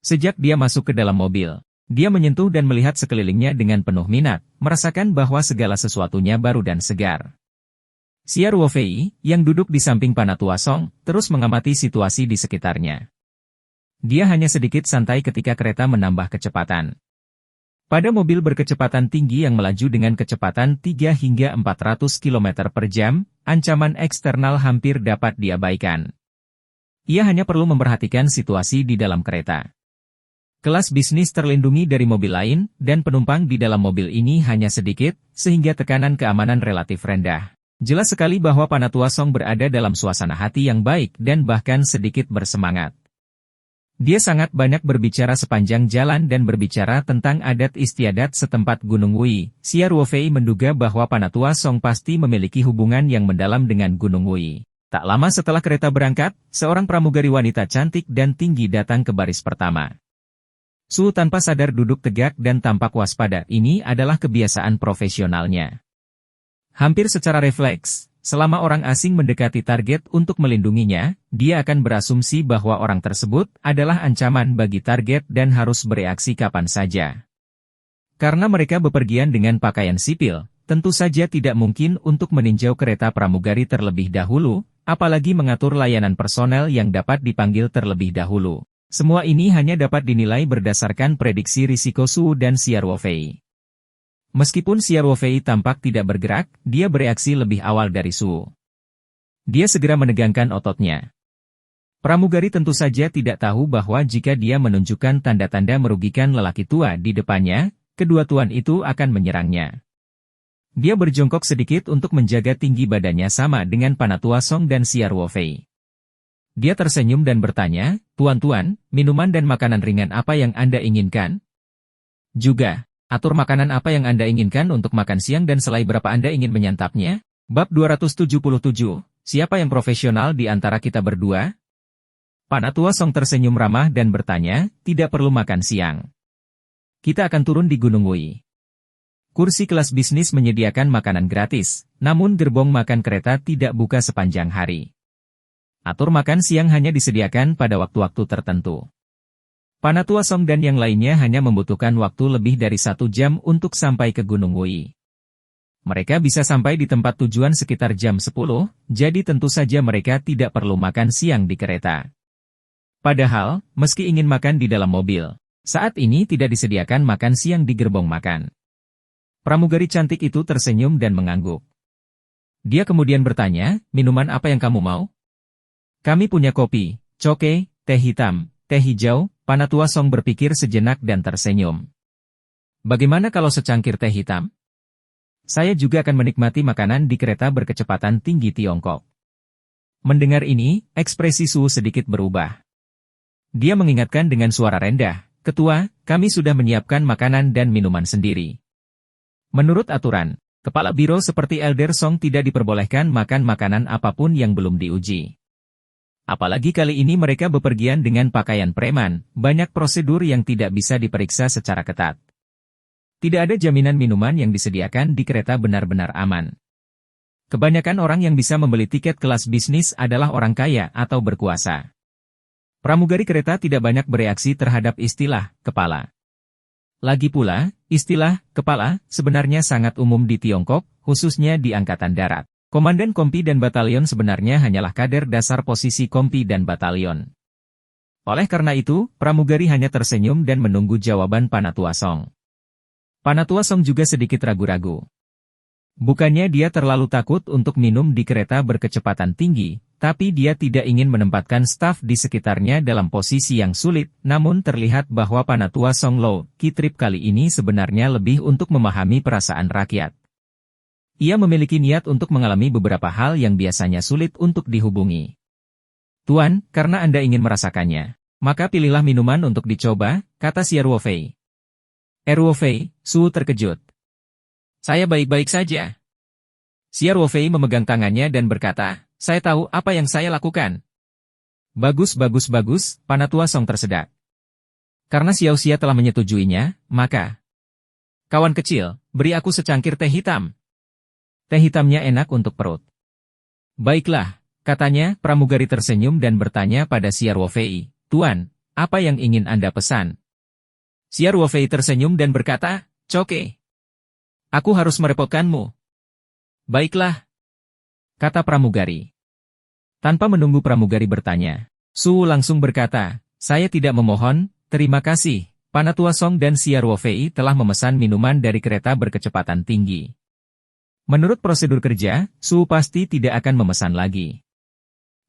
Sejak dia masuk ke dalam mobil, dia menyentuh dan melihat sekelilingnya dengan penuh minat, merasakan bahwa segala sesuatunya baru dan segar. Xia Ruofei, yang duduk di samping Panatua Song, terus mengamati situasi di sekitarnya. Dia hanya sedikit santai ketika kereta menambah kecepatan. Pada mobil berkecepatan tinggi yang melaju dengan kecepatan 3 hingga 400 km per jam, ancaman eksternal hampir dapat diabaikan. Ia hanya perlu memperhatikan situasi di dalam kereta. Kelas bisnis terlindungi dari mobil lain, dan penumpang di dalam mobil ini hanya sedikit, sehingga tekanan keamanan relatif rendah. Jelas sekali bahwa Panatua Song berada dalam suasana hati yang baik dan bahkan sedikit bersemangat. Dia sangat banyak berbicara sepanjang jalan dan berbicara tentang adat istiadat setempat Gunung Wui. Xia Ruofei menduga bahwa Panatua Song pasti memiliki hubungan yang mendalam dengan Gunung Wui. Tak lama setelah kereta berangkat, seorang pramugari wanita cantik dan tinggi datang ke baris pertama. Su tanpa sadar duduk tegak dan tampak waspada. Ini adalah kebiasaan profesionalnya. Hampir secara refleks, selama orang asing mendekati target untuk melindunginya, dia akan berasumsi bahwa orang tersebut adalah ancaman bagi target dan harus bereaksi kapan saja. Karena mereka bepergian dengan pakaian sipil, tentu saja tidak mungkin untuk meninjau kereta pramugari terlebih dahulu, apalagi mengatur layanan personel yang dapat dipanggil terlebih dahulu. Semua ini hanya dapat dinilai berdasarkan prediksi risiko Su dan Xia Ruofei. Meskipun Xia Ruofei tampak tidak bergerak, dia bereaksi lebih awal dari Su. Dia segera menegangkan ototnya. Pramugari tentu saja tidak tahu bahwa jika dia menunjukkan tanda-tanda merugikan lelaki tua di depannya, kedua tuan itu akan menyerangnya. Dia berjongkok sedikit untuk menjaga tinggi badannya sama dengan Panatua Song dan Xia Ruofei. Dia tersenyum dan bertanya, "Tuan-tuan, minuman dan makanan ringan apa yang Anda inginkan? Juga, atur makanan apa yang Anda inginkan untuk makan siang dan selai berapa Anda ingin menyantapnya?" Bab 277, siapa yang profesional di antara kita berdua? Panatua Song tersenyum ramah dan bertanya, "Tidak perlu makan siang. Kita akan turun di Gunung Wui. Kursi kelas bisnis menyediakan makanan gratis, namun gerbong makan kereta tidak buka sepanjang hari. Atur makan siang hanya disediakan pada waktu-waktu tertentu." Panatua Song dan yang lainnya hanya membutuhkan waktu lebih dari 1 jam untuk sampai ke Gunung Wui. Mereka bisa sampai di tempat tujuan sekitar jam 10, jadi tentu saja mereka tidak perlu makan siang di kereta. Padahal, meski ingin makan di dalam mobil, saat ini tidak disediakan makan siang di gerbong makan. Pramugari cantik itu tersenyum dan mengangguk. Dia kemudian bertanya, "Minuman apa yang kamu mau?" "Kami punya kopi, coke, teh hitam, teh hijau." Panatua Song berpikir sejenak dan tersenyum. "Bagaimana kalau secangkir teh hitam? Saya juga akan menikmati makanan di kereta berkecepatan tinggi Tiongkok." Mendengar ini, ekspresi Su sedikit berubah. Dia mengingatkan dengan suara rendah, "Ketua, kami sudah menyiapkan makanan dan minuman sendiri." Menurut aturan, kepala biro seperti Elder Song tidak diperbolehkan makan makanan apapun yang belum diuji. Apalagi kali ini mereka bepergian dengan pakaian preman, banyak prosedur yang tidak bisa diperiksa secara ketat. Tidak ada jaminan minuman yang disediakan di kereta benar-benar aman. Kebanyakan orang yang bisa membeli tiket kelas bisnis adalah orang kaya atau berkuasa. Pramugari kereta tidak banyak bereaksi terhadap istilah "kepala". Lagi pula, istilah "kepala" sebenarnya sangat umum di Tiongkok, khususnya di Angkatan Darat. Komandan kompi dan batalion sebenarnya hanyalah kader dasar posisi kompi dan batalion. Oleh karena itu, pramugari hanya tersenyum dan menunggu jawaban Panatua Song. Panatua Song juga sedikit ragu-ragu. Bukannya dia terlalu takut untuk minum di kereta berkecepatan tinggi, tapi dia tidak ingin menempatkan staf di sekitarnya dalam posisi yang sulit, namun terlihat bahwa Panatua Song Lo, Kitrip kali ini sebenarnya lebih untuk memahami perasaan rakyat. Ia memiliki niat untuk mengalami beberapa hal yang biasanya sulit untuk dihubungi. "Tuan, karena Anda ingin merasakannya, maka pilihlah minuman untuk dicoba," kata Xia Ruofei. "Ruofei," Su terkejut. "Saya baik-baik saja." Xia Ruofei memegang tangannya dan berkata, "Saya tahu apa yang saya lakukan." "Bagus, bagus, bagus," Panatua Song tersedak. Karena Xiao Xia telah menyetujuinya, maka, "Kawan kecil, beri aku secangkir teh hitam. Teh hitamnya enak untuk perut." "Baiklah," katanya. Pramugari tersenyum dan bertanya pada Xia Ruofei, "Tuan, apa yang ingin Anda pesan?" Xia Ruofei tersenyum dan berkata, "Coke. Aku harus merepotkanmu." "Baiklah," kata pramugari. Tanpa menunggu pramugari bertanya, Su langsung berkata, "Saya tidak memohon, terima kasih." Panatua Song dan Xia Ruofei telah memesan minuman dari kereta berkecepatan tinggi. Menurut prosedur kerja, Su pasti tidak akan memesan lagi.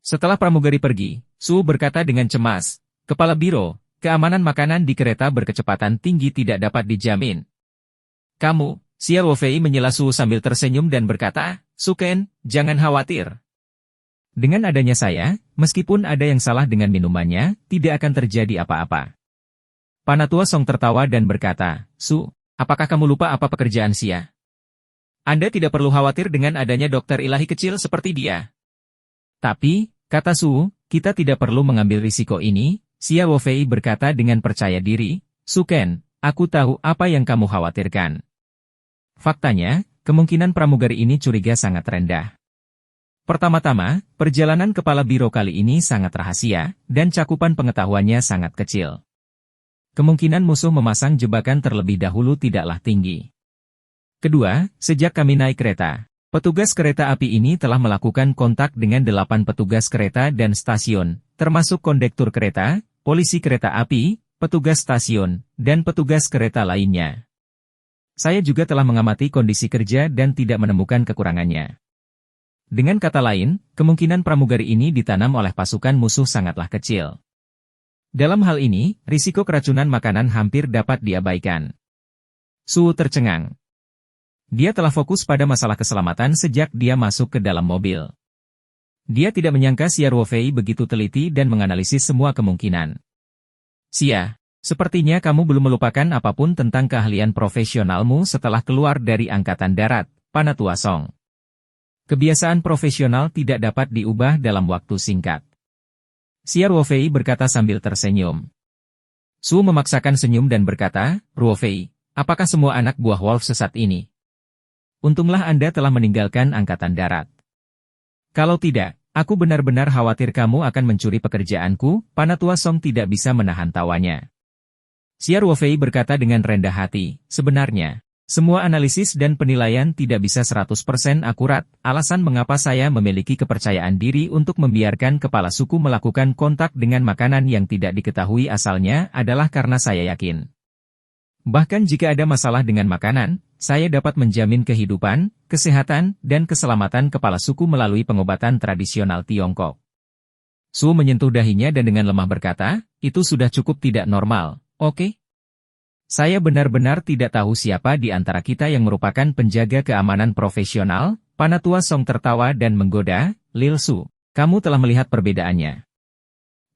Setelah pramugari pergi, Su berkata dengan cemas, "Kepala biro, keamanan makanan di kereta berkecepatan tinggi tidak dapat dijamin. Kamu, Xia Ruofei menyela Su sambil tersenyum dan berkata, Suken, jangan khawatir. Dengan adanya saya, meskipun ada yang salah dengan minumannya, tidak akan terjadi apa-apa. Panatua Song tertawa dan berkata, Su, apakah kamu lupa apa pekerjaan Xia? Anda tidak perlu khawatir dengan adanya dokter ilahi kecil seperti dia. Tapi, kata Su, kita tidak perlu mengambil risiko ini, Xia Ruofei berkata dengan percaya diri, Suken, aku tahu apa yang kamu khawatirkan. Faktanya, kemungkinan pramugari ini curiga sangat rendah. Pertama-tama, perjalanan kepala biro kali ini sangat rahasia, dan cakupan pengetahuannya sangat kecil. Kemungkinan musuh memasang jebakan terlebih dahulu tidaklah tinggi. Kedua, sejak kami naik kereta, petugas kereta api ini telah melakukan kontak dengan 8 petugas kereta dan stasiun, termasuk kondektur kereta, polisi kereta api, petugas stasiun, dan petugas kereta lainnya. Saya juga telah mengamati kondisi kerja dan tidak menemukan kekurangannya. Dengan kata lain, kemungkinan pramugari ini ditanam oleh pasukan musuh sangatlah kecil. Dalam hal ini, risiko keracunan makanan hampir dapat diabaikan. Su tercengang. Dia telah fokus pada masalah keselamatan sejak dia masuk ke dalam mobil. Dia tidak menyangka Xia Ruofei begitu teliti dan menganalisis semua kemungkinan. Xia, sepertinya kamu belum melupakan apapun tentang keahlian profesionalmu setelah keluar dari Angkatan Darat, Panatua Song. Kebiasaan profesional tidak dapat diubah dalam waktu singkat. Xia Ruofei berkata sambil tersenyum. Su memaksakan senyum dan berkata, Ruofei, apakah semua anak buah Wolf sesat ini? Untunglah Anda telah meninggalkan Angkatan Darat. Kalau tidak, aku benar-benar khawatir kamu akan mencuri pekerjaanku, Panatua Song tidak bisa menahan tawanya. Xia Ruofei berkata dengan rendah hati, sebenarnya, semua analisis dan penilaian tidak bisa 100% akurat, alasan mengapa saya memiliki kepercayaan diri untuk membiarkan kepala suku melakukan kontak dengan makanan yang tidak diketahui asalnya adalah karena saya yakin. Bahkan jika ada masalah dengan makanan, saya dapat menjamin kehidupan, kesehatan, dan keselamatan kepala suku melalui pengobatan tradisional Tiongkok. Su menyentuh dahinya dan dengan lemah berkata, itu sudah cukup tidak normal, oke? Saya benar-benar tidak tahu siapa di antara kita yang merupakan penjaga keamanan profesional. Panatua Song tertawa dan menggoda, Lil Su, kamu telah melihat perbedaannya.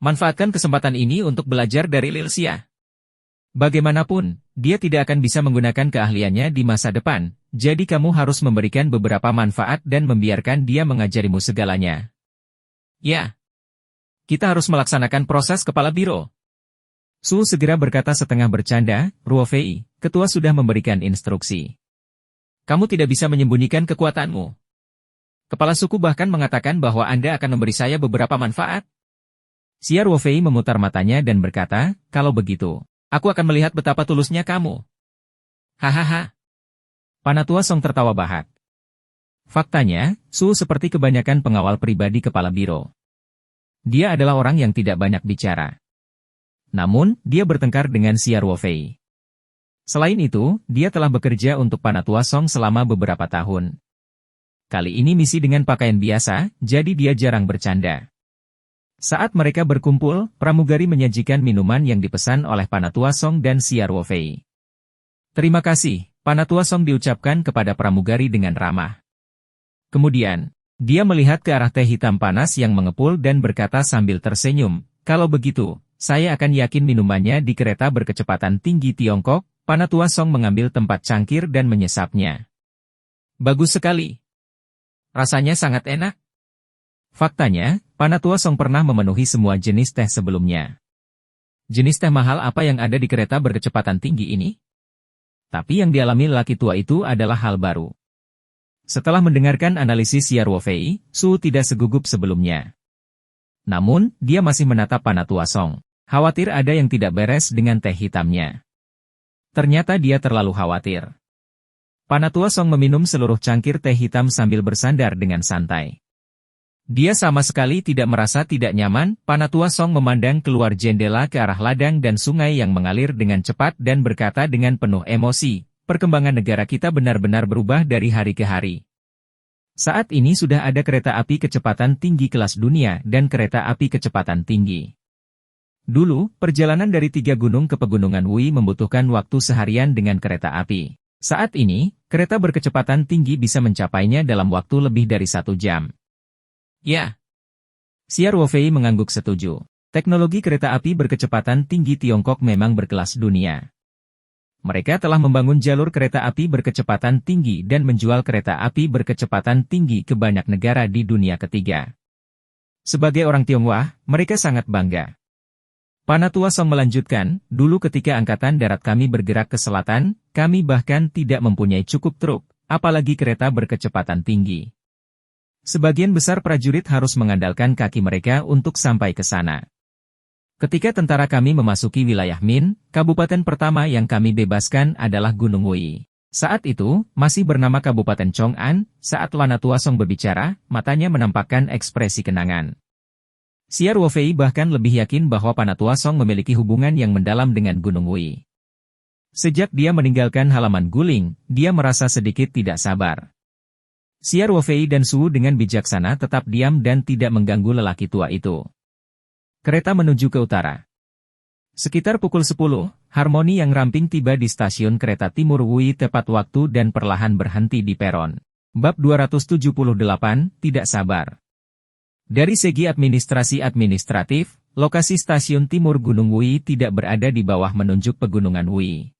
Manfaatkan kesempatan ini untuk belajar dari Lil Xia. Bagaimanapun, dia tidak akan bisa menggunakan keahliannya di masa depan, jadi kamu harus memberikan beberapa manfaat dan membiarkan dia mengajarimu segalanya. Ya, kita harus melaksanakan proses kepala biro. Su segera berkata setengah bercanda, Ruofei, ketua sudah memberikan instruksi. Kamu tidak bisa menyembunyikan kekuatanmu. Kepala suku bahkan mengatakan bahwa Anda akan memberi saya beberapa manfaat. Xia Ruofei memutar matanya dan berkata, kalau begitu, aku akan melihat betapa tulusnya kamu. Hahaha. Panatua Song tertawa bahak. Faktanya, Su seperti kebanyakan pengawal pribadi kepala biro. Dia adalah orang yang tidak banyak bicara. Namun, dia bertengkar dengan Xia Ruofei. Selain itu, dia telah bekerja untuk Panatua Song selama beberapa tahun. Kali ini misi dengan pakaian biasa, jadi dia jarang bercanda. Saat mereka berkumpul, pramugari menyajikan minuman yang dipesan oleh Panatua Song dan Xia Ruofei. Terima kasih, Panatua Song diucapkan kepada pramugari dengan ramah. Kemudian, dia melihat ke arah teh hitam panas yang mengepul dan berkata sambil tersenyum, kalau begitu, saya akan yakin minumannya di kereta berkecepatan tinggi Tiongkok. Panatua Song mengambil tempat cangkir dan menyesapnya. Bagus sekali. Rasanya sangat enak. Faktanya, Panatua Song pernah memenuhi semua jenis teh sebelumnya. Jenis teh mahal apa yang ada di kereta berkecepatan tinggi ini? Tapi yang dialami lelaki tua itu adalah hal baru. Setelah mendengarkan analisis Xia Ruofei, Su tidak segugup sebelumnya. Namun, dia masih menatap Panatua Song. Khawatir ada yang tidak beres dengan teh hitamnya. Ternyata dia terlalu khawatir. Panatua Song meminum seluruh cangkir teh hitam sambil bersandar dengan santai. Dia sama sekali tidak merasa tidak nyaman. Panatua Song memandang keluar jendela ke arah ladang dan sungai yang mengalir dengan cepat dan berkata dengan penuh emosi, perkembangan negara kita benar-benar berubah dari hari ke hari. Saat ini sudah ada kereta api kecepatan tinggi kelas dunia dan kereta api kecepatan tinggi. Dulu, perjalanan dari 3 gunung ke pegunungan Wui membutuhkan waktu seharian dengan kereta api. Saat ini, kereta berkecepatan tinggi bisa mencapainya dalam waktu lebih dari 1 jam. Ya. Xia Ruofei mengangguk setuju. Teknologi kereta api berkecepatan tinggi Tiongkok memang berkelas dunia. Mereka telah membangun jalur kereta api berkecepatan tinggi dan menjual kereta api berkecepatan tinggi ke banyak negara di dunia ketiga. Sebagai orang Tionghoa, mereka sangat bangga. Panatua Song melanjutkan, dulu ketika Angkatan Darat kami bergerak ke selatan, kami bahkan tidak mempunyai cukup truk, apalagi kereta berkecepatan tinggi. Sebagian besar prajurit harus mengandalkan kaki mereka untuk sampai ke sana. Ketika tentara kami memasuki wilayah Min, kabupaten pertama yang kami bebaskan adalah Gunung Wui. Saat itu, masih bernama Kabupaten Chong'an, saat Panatua Song berbicara, matanya menampakkan ekspresi kenangan. Xia Ruofei bahkan lebih yakin bahwa Panatua Song memiliki hubungan yang mendalam dengan Gunung Wui. Sejak dia meninggalkan halaman Guling, dia merasa sedikit tidak sabar. Xia Ruofei dan Su dengan bijaksana tetap diam dan tidak mengganggu lelaki tua itu. Kereta menuju ke utara. Sekitar pukul 10, Harmoni yang ramping tiba di stasiun kereta timur Wui tepat waktu dan perlahan berhenti di peron. Bab 278, tidak sabar. Dari segi administrasi administratif, lokasi stasiun timur Gunung Wui tidak berada di bawah menunjuk pegunungan Wui.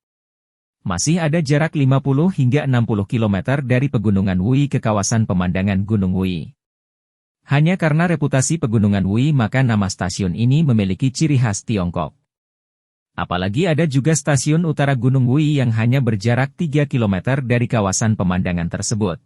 Masih ada jarak 50 hingga 60 km dari pegunungan Wui ke kawasan pemandangan Gunung Wui. Hanya karena reputasi pegunungan Wui maka nama stasiun ini memiliki ciri khas Tiongkok. Apalagi ada juga stasiun utara Gunung Wui yang hanya berjarak 3 km dari kawasan pemandangan tersebut.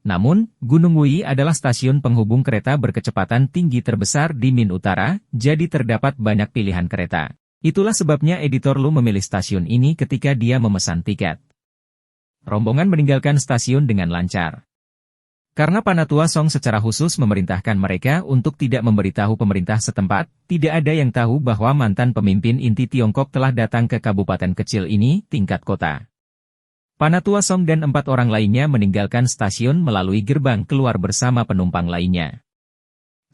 Namun, Gunung Wui adalah stasiun penghubung kereta berkecepatan tinggi terbesar di Min Utara, jadi terdapat banyak pilihan kereta. Itulah sebabnya editor Lu memilih stasiun ini ketika dia memesan tiket. Rombongan meninggalkan stasiun dengan lancar. Karena Panatua Song secara khusus memerintahkan mereka untuk tidak memberitahu pemerintah setempat, tidak ada yang tahu bahwa mantan pemimpin inti Tiongkok telah datang ke kabupaten kecil ini, tingkat kota. Panatua Song dan 4 orang lainnya meninggalkan stasiun melalui gerbang keluar bersama penumpang lainnya.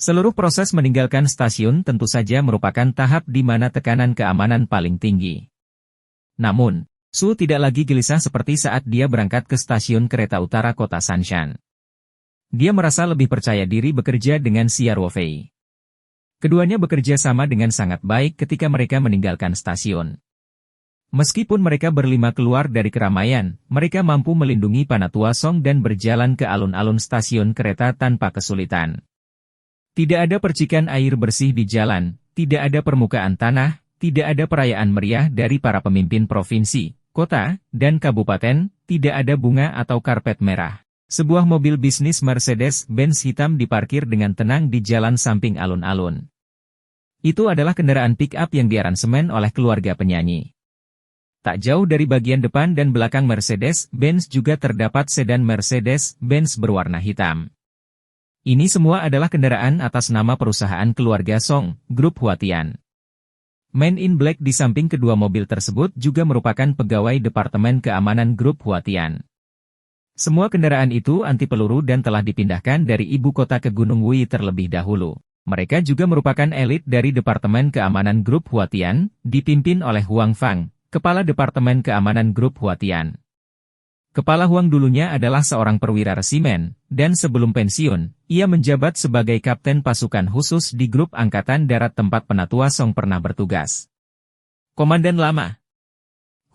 Seluruh proses meninggalkan stasiun tentu saja merupakan tahap di mana tekanan keamanan paling tinggi. Namun, Su tidak lagi gelisah seperti saat dia berangkat ke stasiun kereta utara kota Sanshan. Dia merasa lebih percaya diri bekerja dengan Xia Ruofei. Keduanya bekerja sama dengan sangat baik ketika mereka meninggalkan stasiun. Meskipun mereka berlima keluar dari keramaian, mereka mampu melindungi Panatua Song dan berjalan ke alun-alun stasiun kereta tanpa kesulitan. Tidak ada percikan air bersih di jalan, tidak ada permukaan tanah, tidak ada perayaan meriah dari para pemimpin provinsi, kota, dan kabupaten, tidak ada bunga atau karpet merah. Sebuah mobil bisnis Mercedes-Benz hitam diparkir dengan tenang di jalan samping alun-alun. Itu adalah kendaraan pick-up yang diaransemen oleh keluarga penyanyi. Tak jauh dari bagian depan dan belakang Mercedes-Benz juga terdapat sedan Mercedes-Benz berwarna hitam. Ini semua adalah kendaraan atas nama perusahaan keluarga Song, Grup Huatian. Man in Black di samping kedua mobil tersebut juga merupakan pegawai Departemen Keamanan Grup Huatian. Semua kendaraan itu anti peluru dan telah dipindahkan dari ibu kota ke Gunung Wui terlebih dahulu. Mereka juga merupakan elit dari Departemen Keamanan Grup Huatian, dipimpin oleh Huang Fang, Kepala Departemen Keamanan Grup Huatian. Kepala Huang dulunya adalah seorang perwira resimen, dan sebelum pensiun, ia menjabat sebagai kapten pasukan khusus di grup Angkatan Darat tempat Panatua Song pernah bertugas. Komandan lama.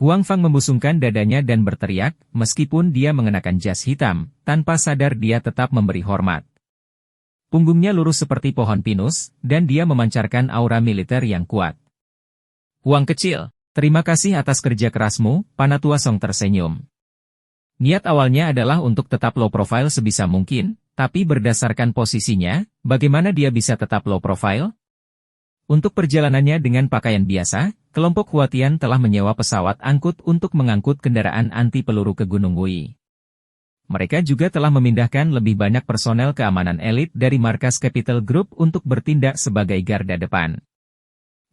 Huang Fang membusungkan dadanya dan berteriak, meskipun dia mengenakan jas hitam, tanpa sadar dia tetap memberi hormat. Punggungnya lurus seperti pohon pinus, dan dia memancarkan aura militer yang kuat. Huang kecil, terima kasih atas kerja kerasmu, Panatua Song tersenyum. Niat awalnya adalah untuk tetap low profile sebisa mungkin, tapi berdasarkan posisinya, bagaimana dia bisa tetap low profile? Untuk perjalanannya dengan pakaian biasa, kelompok Huatian telah menyewa pesawat angkut untuk mengangkut kendaraan anti peluru ke Gunung Wui. Mereka juga telah memindahkan lebih banyak personel keamanan elit dari markas Capital Group untuk bertindak sebagai garda depan.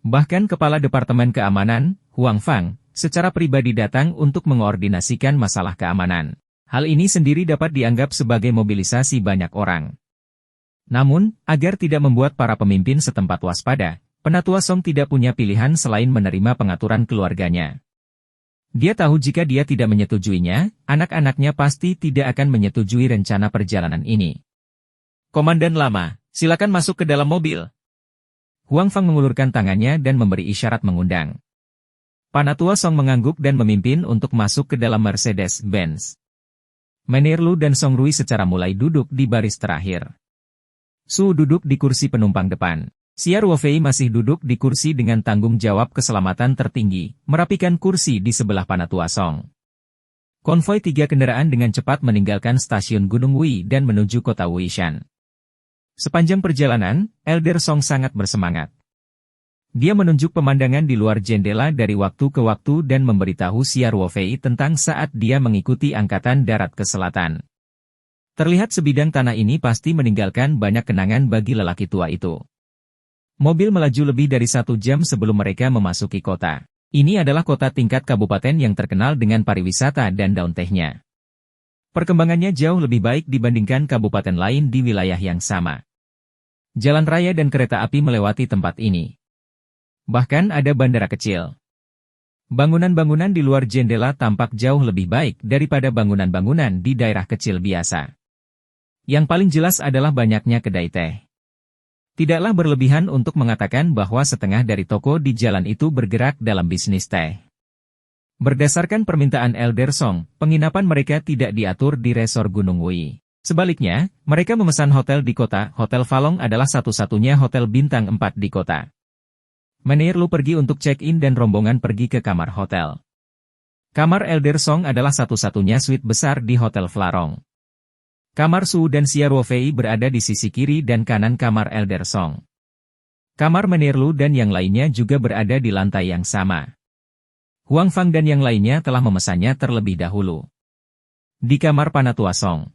Bahkan Kepala Departemen Keamanan, Huang Fang, secara pribadi datang untuk mengoordinasikan masalah keamanan. Hal ini sendiri dapat dianggap sebagai mobilisasi banyak orang. Namun, agar tidak membuat para pemimpin setempat waspada, Penatua Song tidak punya pilihan selain menerima pengaturan keluarganya. Dia tahu jika dia tidak menyetujuinya, anak-anaknya pasti tidak akan menyetujui rencana perjalanan ini. Komandan lama, silakan masuk ke dalam mobil. Huang Fang mengulurkan tangannya dan memberi isyarat mengundang. Penatua Song mengangguk dan memimpin untuk masuk ke dalam Mercedes-Benz. Menir Lu dan Song Rui secara mulai duduk di baris terakhir. Su duduk di kursi penumpang depan. Xia Ruofei masih duduk di kursi dengan tanggung jawab keselamatan tertinggi, merapikan kursi di sebelah Penatua Song. Konvoi 3 kendaraan dengan cepat meninggalkan stasiun Gunung Wei dan menuju kota Weishan. Sepanjang perjalanan, Elder Song sangat bersemangat. Dia menunjuk pemandangan di luar jendela dari waktu ke waktu dan memberitahu Xia Ruofei tentang saat dia mengikuti Angkatan Darat ke selatan. Terlihat sebidang tanah ini pasti meninggalkan banyak kenangan bagi lelaki tua itu. Mobil melaju lebih dari 1 jam sebelum mereka memasuki kota. Ini adalah kota tingkat kabupaten yang terkenal dengan pariwisata dan daun tehnya. Perkembangannya jauh lebih baik dibandingkan kabupaten lain di wilayah yang sama. Jalan raya dan kereta api melewati tempat ini. Bahkan ada bandara kecil. Bangunan-bangunan di luar jendela tampak jauh lebih baik daripada bangunan-bangunan di daerah kecil biasa. Yang paling jelas adalah banyaknya kedai teh. Tidaklah berlebihan untuk mengatakan bahwa setengah dari toko di jalan itu bergerak dalam bisnis teh. Berdasarkan permintaan Elder Song, penginapan mereka tidak diatur di resor Gunung Wei. Sebaliknya, mereka memesan hotel di kota. Hotel Falong adalah satu-satunya hotel bintang 4 di kota. Menir Lu pergi untuk check-in dan rombongan pergi ke kamar hotel. Kamar Elder Song adalah satu-satunya suite besar di Hotel Flarong. Kamar Su dan Xia Ruofei berada di sisi kiri dan kanan kamar Elder Song. Kamar Menir Lu dan yang lainnya juga berada di lantai yang sama. Huang Fang dan yang lainnya telah memesannya terlebih dahulu. Di kamar Penatua Song.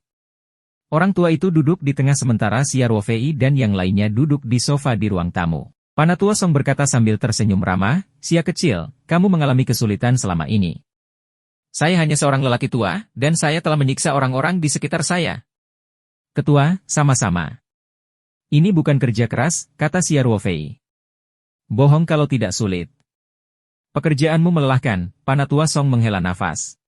Orang tua itu duduk di tengah sementara Xia Ruofei dan yang lainnya duduk di sofa di ruang tamu. Penatua Song berkata sambil tersenyum ramah, "Xia kecil, kamu mengalami kesulitan selama ini. Saya hanya seorang lelaki tua, dan saya telah menyiksa orang-orang di sekitar saya." "Ketua, sama-sama. Ini bukan kerja keras," kata Xia Ruofei. "Bohong kalau tidak sulit. Pekerjaanmu melelahkan." Penatua Song menghela nafas.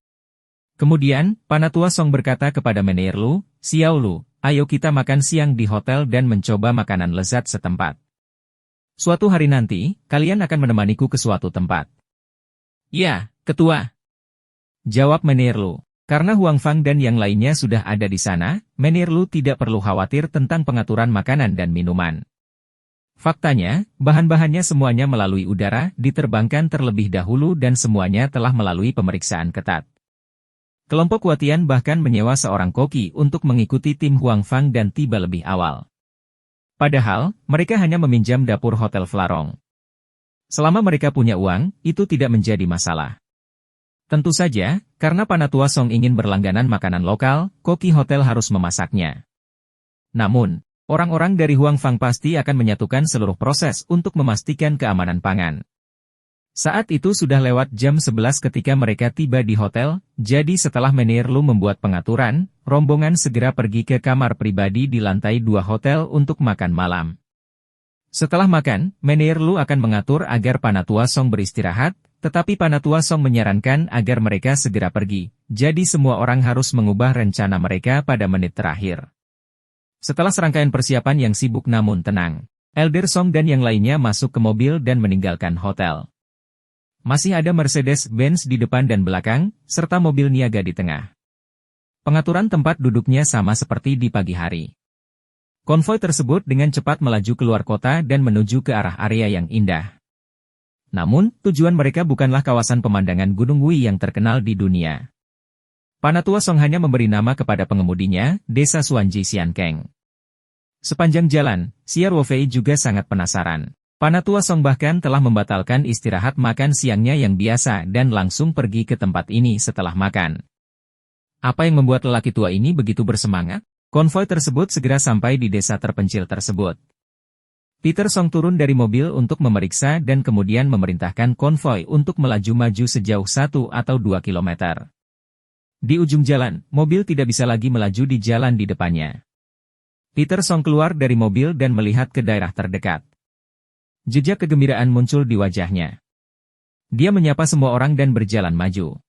Kemudian, Penatua Song berkata kepada Menir Lu, "Xiao Lu, ayo kita makan siang di hotel dan mencoba makanan lezat setempat. Suatu hari nanti, kalian akan menemaniku ke suatu tempat." "Ya, Ketua," jawab Menir Lu. Karena Huang Fang dan yang lainnya sudah ada di sana, Menir Lu tidak perlu khawatir tentang pengaturan makanan dan minuman. Faktanya, bahan-bahannya semuanya melalui udara, diterbangkan terlebih dahulu dan semuanya telah melalui pemeriksaan ketat. Kelompok Watian bahkan menyewa seorang koki untuk mengikuti tim Huang Fang dan tiba lebih awal. Padahal, mereka hanya meminjam dapur Hotel Flarong. Selama mereka punya uang, itu tidak menjadi masalah. Tentu saja, karena Penatua Song ingin berlangganan makanan lokal, koki hotel harus memasaknya. Namun, orang-orang dari Huang Fang pasti akan menyatukan seluruh proses untuk memastikan keamanan pangan. Saat itu sudah lewat jam 11 ketika mereka tiba di hotel, jadi setelah Menir Lu membuat pengaturan, rombongan segera pergi ke kamar pribadi di lantai 2 hotel untuk makan malam. Setelah makan, Menir Lu akan mengatur agar Penatua Song beristirahat, tetapi Penatua Song menyarankan agar mereka segera pergi, jadi semua orang harus mengubah rencana mereka pada menit terakhir. Setelah serangkaian persiapan yang sibuk namun tenang, Elder Song dan yang lainnya masuk ke mobil dan meninggalkan hotel. Masih ada Mercedes-Benz di depan dan belakang, serta mobil niaga di tengah. Pengaturan tempat duduknya sama seperti di pagi hari. Konvoi tersebut dengan cepat melaju keluar kota dan menuju ke arah area yang indah. Namun, tujuan mereka bukanlah kawasan pemandangan Gunung Wei yang terkenal di dunia. Penatua Song hanya memberi nama kepada pengemudinya, Desa Xuanji Xiankeng. Sepanjang jalan, Xia Ruofei juga sangat penasaran. Penatua Song bahkan telah membatalkan istirahat makan siangnya yang biasa dan langsung pergi ke tempat ini setelah makan. Apa yang membuat lelaki tua ini begitu bersemangat? Konvoi tersebut segera sampai di desa terpencil tersebut. Peter Song turun dari mobil untuk memeriksa dan kemudian memerintahkan konvoi untuk melaju-maju sejauh 1 atau 2 kilometer. Di ujung jalan, mobil tidak bisa lagi melaju di jalan di depannya. Peter Song keluar dari mobil dan melihat ke daerah terdekat. Jejak kegembiraan muncul di wajahnya. Dia menyapa semua orang dan berjalan maju.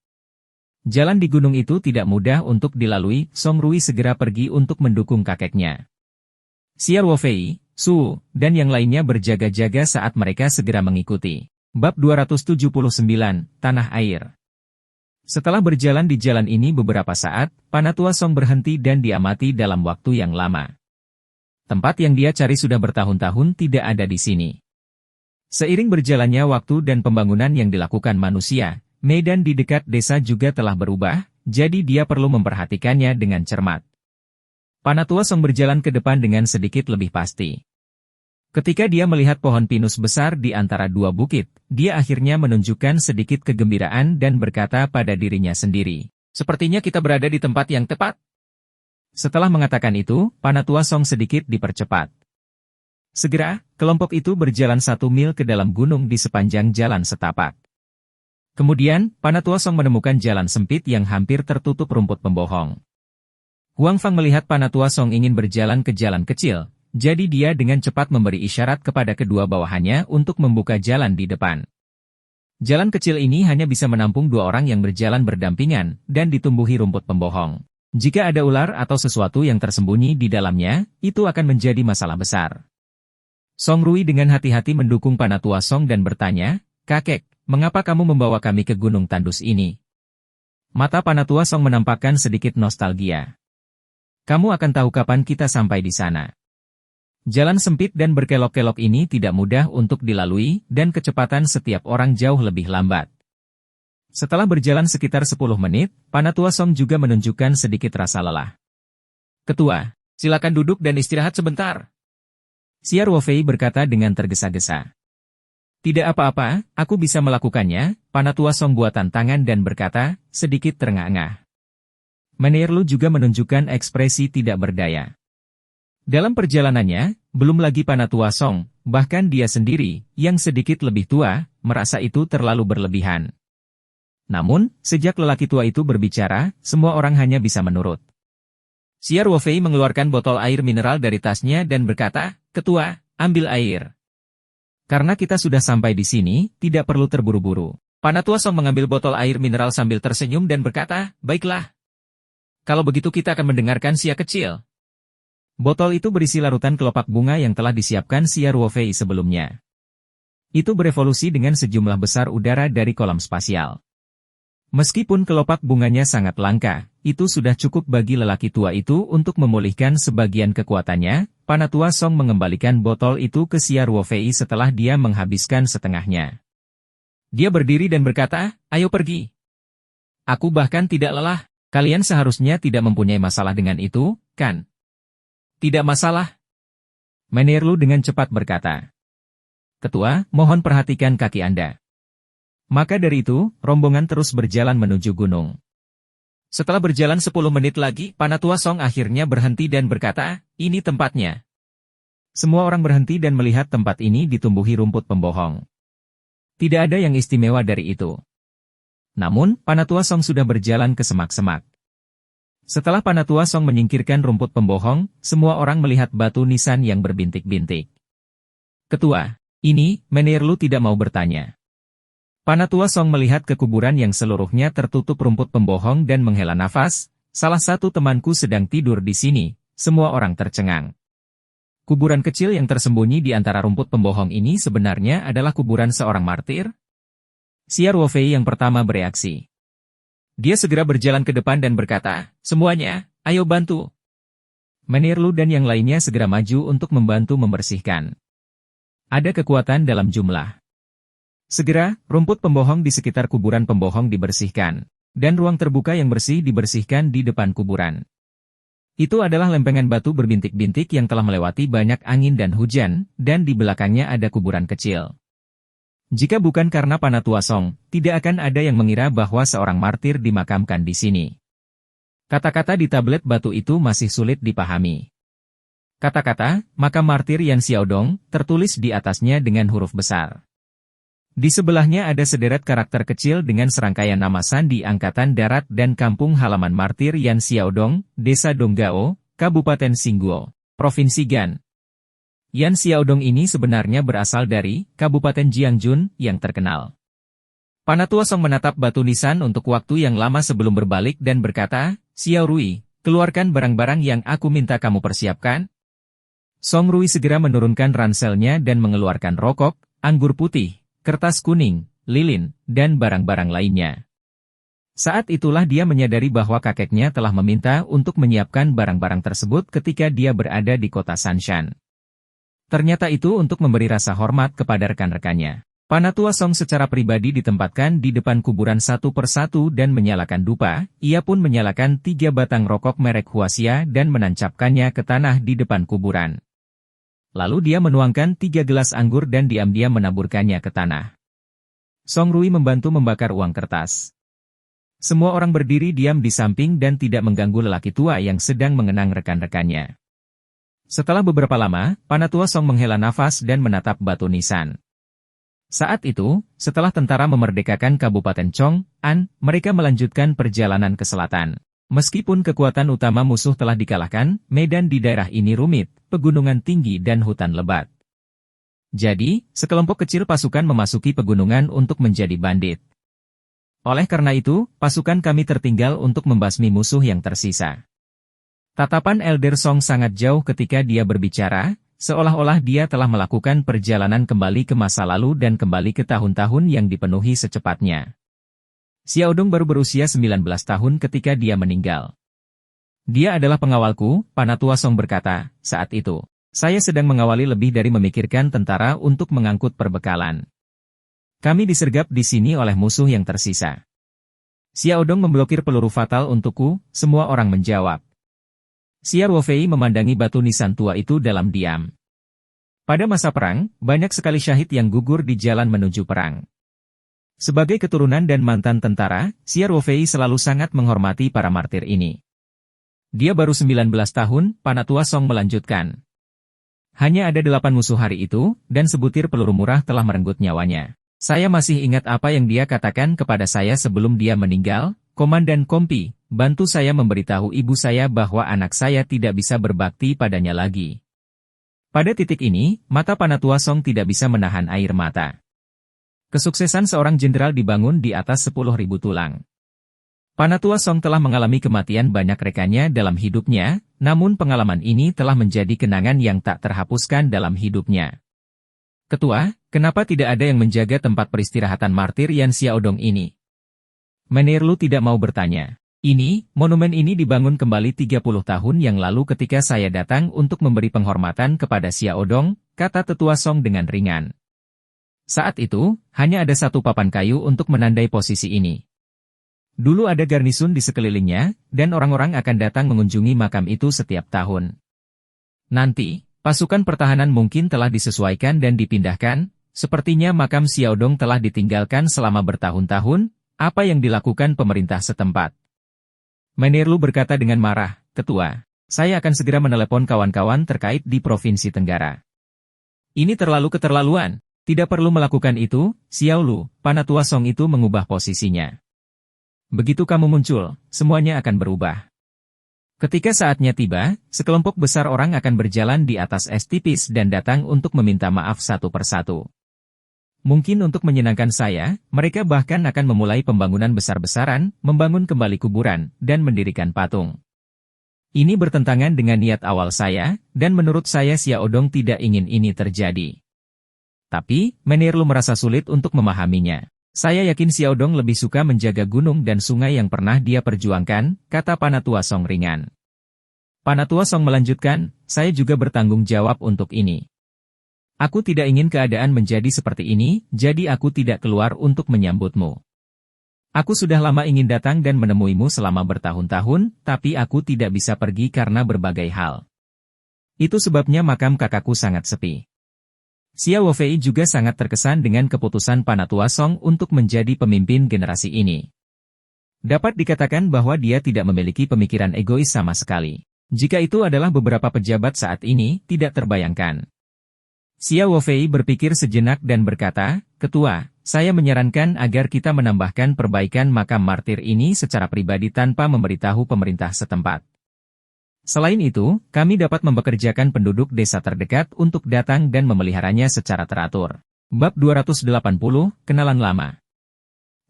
Jalan di gunung itu tidak mudah untuk dilalui, Song Rui segera pergi untuk mendukung kakeknya. Xia Ruofei, Su, dan yang lainnya berjaga-jaga saat mereka segera mengikuti. Bab 279, Tanah Air. Setelah berjalan di jalan ini beberapa saat, Panatua Song berhenti dan diamati dalam waktu yang lama. Tempat yang dia cari sudah bertahun-tahun tidak ada di sini. Seiring berjalannya waktu dan pembangunan yang dilakukan manusia, medan di dekat desa juga telah berubah, jadi dia perlu memperhatikannya dengan cermat. Panatua Song berjalan ke depan dengan sedikit lebih pasti. Ketika dia melihat pohon pinus besar di antara dua bukit, dia akhirnya menunjukkan sedikit kegembiraan dan berkata pada dirinya sendiri, "Sepertinya kita berada di tempat yang tepat." Setelah mengatakan itu, Panatua Song sedikit dipercepat. Segera, kelompok itu berjalan 1 mil ke dalam gunung di sepanjang jalan setapak. Kemudian, Panatua Song menemukan jalan sempit yang hampir tertutup rumput pembohong. Huang Fang melihat Panatua Song ingin berjalan ke jalan kecil, jadi dia dengan cepat memberi isyarat kepada kedua bawahannya untuk membuka jalan di depan. Jalan kecil ini hanya bisa menampung 2 orang yang berjalan berdampingan dan ditumbuhi rumput pembohong. Jika ada ular atau sesuatu yang tersembunyi di dalamnya, itu akan menjadi masalah besar. Song Rui dengan hati-hati mendukung Panatua Song dan bertanya, "Kakek, mengapa kamu membawa kami ke Gunung Tandus ini?" Mata Panatua Song menampakkan sedikit nostalgia. "Kamu akan tahu kapan kita sampai di sana. Jalan sempit dan berkelok-kelok ini tidak mudah untuk dilalui, dan kecepatan setiap orang jauh lebih lambat." Setelah berjalan sekitar 10 menit, Panatua Song juga menunjukkan sedikit rasa lelah. "Ketua, silakan duduk dan istirahat sebentar." Xia Ruofei berkata dengan tergesa-gesa. "Tidak apa-apa, aku bisa melakukannya," Panatua Song buatan tangan dan berkata, sedikit terengah-engah. Menierlu juga menunjukkan ekspresi tidak berdaya. Dalam perjalanannya, belum lagi Panatua Song, bahkan dia sendiri, yang sedikit lebih tua, merasa itu terlalu berlebihan. Namun, sejak lelaki tua itu berbicara, semua orang hanya bisa menurut. Xia Ruofei mengeluarkan botol air mineral dari tasnya dan berkata, "Ketua, ambil air. Karena kita sudah sampai di sini, tidak perlu terburu-buru." Panatua Song mengambil botol air mineral sambil tersenyum dan berkata, "Baiklah. Kalau begitu kita akan mendengarkan Xia kecil." Botol itu berisi larutan kelopak bunga yang telah disiapkan Xia Ruofei sebelumnya. Itu berevolusi dengan sejumlah besar udara dari kolam spasial. Meskipun kelopak bunganya sangat langka, itu sudah cukup bagi lelaki tua itu untuk memulihkan sebagian kekuatannya. Panatua Song mengembalikan botol itu ke Xia Ruofei setelah dia menghabiskan setengahnya. Dia berdiri dan berkata, "Ayo pergi. Aku bahkan tidak lelah. Kalian seharusnya tidak mempunyai masalah dengan itu, kan?" "Tidak masalah." Menierlu dengan cepat berkata. "Ketua, mohon perhatikan kaki Anda." Maka dari itu, rombongan terus berjalan menuju gunung. Setelah berjalan 10 menit lagi, Panatua Song akhirnya berhenti dan berkata, "Ini tempatnya." Semua orang berhenti dan melihat tempat ini ditumbuhi rumput pembohong. Tidak ada yang istimewa dari itu. Namun, Panatua Song sudah berjalan ke semak-semak. Setelah Panatua Song menyingkirkan rumput pembohong, semua orang melihat batu nisan yang berbintik-bintik. "Ketua, ini," Menierlu tidak mau bertanya. Panatua Song melihat ke kuburan yang seluruhnya tertutup rumput pembohong dan menghela nafas. "Salah satu temanku sedang tidur di sini." Semua orang tercengang. Kuburan kecil yang tersembunyi di antara rumput pembohong ini sebenarnya adalah kuburan seorang martir? Xia Ruofei yang pertama bereaksi. Dia segera berjalan ke depan dan berkata, "Semuanya, ayo bantu." Menierlu dan yang lainnya segera maju untuk membantu membersihkan. Ada kekuatan dalam jumlah. Segera, rumput pembohong di sekitar kuburan pembohong dibersihkan, dan ruang terbuka yang bersih dibersihkan di depan kuburan. Itu adalah lempengan batu berbintik-bintik yang telah melewati banyak angin dan hujan, dan di belakangnya ada kuburan kecil. Jika bukan karena Panatua Song, tidak akan ada yang mengira bahwa seorang martir dimakamkan di sini. Kata-kata di tablet batu itu masih sulit dipahami. Kata-kata, makam martir Yan Xiaodong, tertulis di atasnya dengan huruf besar. Di sebelahnya ada sederet karakter kecil dengan serangkaian nama sandi Angkatan Darat dan kampung halaman martir Yan Xiaodong, Desa Donggao, Kabupaten Xingguo, Provinsi Gan. Yan Xiaodong ini sebenarnya berasal dari Kabupaten Jiangjun yang terkenal. Panatua Song menatap batu nisan untuk waktu yang lama sebelum berbalik dan berkata, "Xiao Rui, keluarkan barang-barang yang aku minta kamu persiapkan." Song Rui segera menurunkan ranselnya dan mengeluarkan rokok, anggur putih, kertas kuning, lilin, dan barang-barang lainnya. Saat itulah dia menyadari bahwa kakeknya telah meminta untuk menyiapkan barang-barang tersebut ketika dia berada di kota Sanshan. Ternyata itu untuk memberi rasa hormat kepada rekan-rekannya. Panatua Song secara pribadi ditempatkan di depan kuburan satu persatu dan menyalakan dupa. Ia pun menyalakan 3 batang rokok merek Huaxia dan menancapkannya ke tanah di depan kuburan. Lalu dia menuangkan 3 gelas anggur dan diam-diam menaburkannya ke tanah. Song Rui membantu membakar uang kertas. Semua orang berdiri diam di samping dan tidak mengganggu lelaki tua yang sedang mengenang rekan-rekannya. Setelah beberapa lama, Panatua Song menghela nafas dan menatap batu nisan. Saat itu, setelah tentara memerdekakan Kabupaten Chong'an, mereka melanjutkan perjalanan ke selatan. Meskipun kekuatan utama musuh telah dikalahkan, medan di daerah ini rumit, pegunungan tinggi dan hutan lebat. Jadi, sekelompok kecil pasukan memasuki pegunungan untuk menjadi bandit. Oleh karena itu, pasukan kami tertinggal untuk membasmi musuh yang tersisa. Tatapan Elder Song sangat jauh ketika dia berbicara, seolah-olah dia telah melakukan perjalanan kembali ke masa lalu dan kembali ke tahun-tahun yang dipenuhi secepatnya. Xiaodong baru berusia 19 tahun ketika dia meninggal. Dia adalah pengawalku, Panatua Song berkata, saat itu. Saya sedang mengawali lebih dari memikirkan tentara untuk mengangkut perbekalan. Kami disergap di sini oleh musuh yang tersisa. Xiaodong memblokir peluru fatal untukku, semua orang menjawab. Xia Ruofei memandangi batu nisan tua itu dalam diam. Pada masa perang, banyak sekali syahid yang gugur di jalan menuju perang. Sebagai keturunan dan mantan tentara, Xia Ruofei selalu sangat menghormati para martir ini. Dia baru 19 tahun, Panatua Song melanjutkan. Hanya ada 8 musuh hari itu, dan sebutir peluru murah telah merenggut nyawanya. Saya masih ingat apa yang dia katakan kepada saya sebelum dia meninggal, Komandan Kompi, bantu saya memberitahu ibu saya bahwa anak saya tidak bisa berbakti padanya lagi. Pada titik ini, mata Panatua Song tidak bisa menahan air mata. Kesuksesan seorang jenderal dibangun di atas 10.000 tulang. Panatua Song telah mengalami kematian banyak rekannya dalam hidupnya, namun pengalaman ini telah menjadi kenangan yang tak terhapuskan dalam hidupnya. Ketua, kenapa tidak ada yang menjaga tempat peristirahatan martir Yan Xiaodong ini? Menir Lu tidak mau bertanya. Monumen ini dibangun kembali 30 tahun yang lalu ketika saya datang untuk memberi penghormatan kepada Xiaodong, kata Tetua Song dengan ringan. Saat itu, hanya ada satu papan kayu untuk menandai posisi ini. Dulu ada garnisun di sekelilingnya, dan orang-orang akan datang mengunjungi makam itu setiap tahun. Nanti, pasukan pertahanan mungkin telah disesuaikan dan dipindahkan, sepertinya makam Xiaodong telah ditinggalkan selama bertahun-tahun. Apa yang dilakukan pemerintah setempat? Menir Lu berkata dengan marah, Ketua, saya akan segera menelepon kawan-kawan terkait di Provinsi Tenggara. Ini terlalu keterlaluan. Tidak perlu melakukan itu, Xiao Lu, Panatua Song itu mengubah posisinya. Begitu kamu muncul, semuanya akan berubah. Ketika saatnya tiba, sekelompok besar orang akan berjalan di atas es tipis dan datang untuk meminta maaf satu persatu. Mungkin untuk menyenangkan saya, mereka bahkan akan memulai pembangunan besar-besaran, membangun kembali kuburan, dan mendirikan patung. Ini bertentangan dengan niat awal saya, dan menurut saya Xiaodong tidak ingin ini terjadi. Tapi, Menir Lu merasa sulit untuk memahaminya. Saya yakin Xiaodong lebih suka menjaga gunung dan sungai yang pernah dia perjuangkan, kata Panatua Song ringan. Panatua Song melanjutkan, saya juga bertanggung jawab untuk ini. Aku tidak ingin keadaan menjadi seperti ini, jadi aku tidak keluar untuk menyambutmu. Aku sudah lama ingin datang dan menemuimu selama bertahun-tahun, tapi aku tidak bisa pergi karena berbagai hal. Itu sebabnya makam kakakku sangat sepi. Xia Wofei juga sangat terkesan dengan keputusan Panatua Song untuk menjadi pemimpin generasi ini. Dapat dikatakan bahwa dia tidak memiliki pemikiran egois sama sekali. Jika itu adalah beberapa pejabat saat ini, tidak terbayangkan. Xia Wofei berpikir sejenak dan berkata, Ketua, saya menyarankan agar kita menambahkan perbaikan makam martir ini secara pribadi tanpa memberitahu pemerintah setempat. Selain itu, kami dapat mempekerjakan penduduk desa terdekat untuk datang dan memeliharanya secara teratur. Bab 280, Kenalan Lama.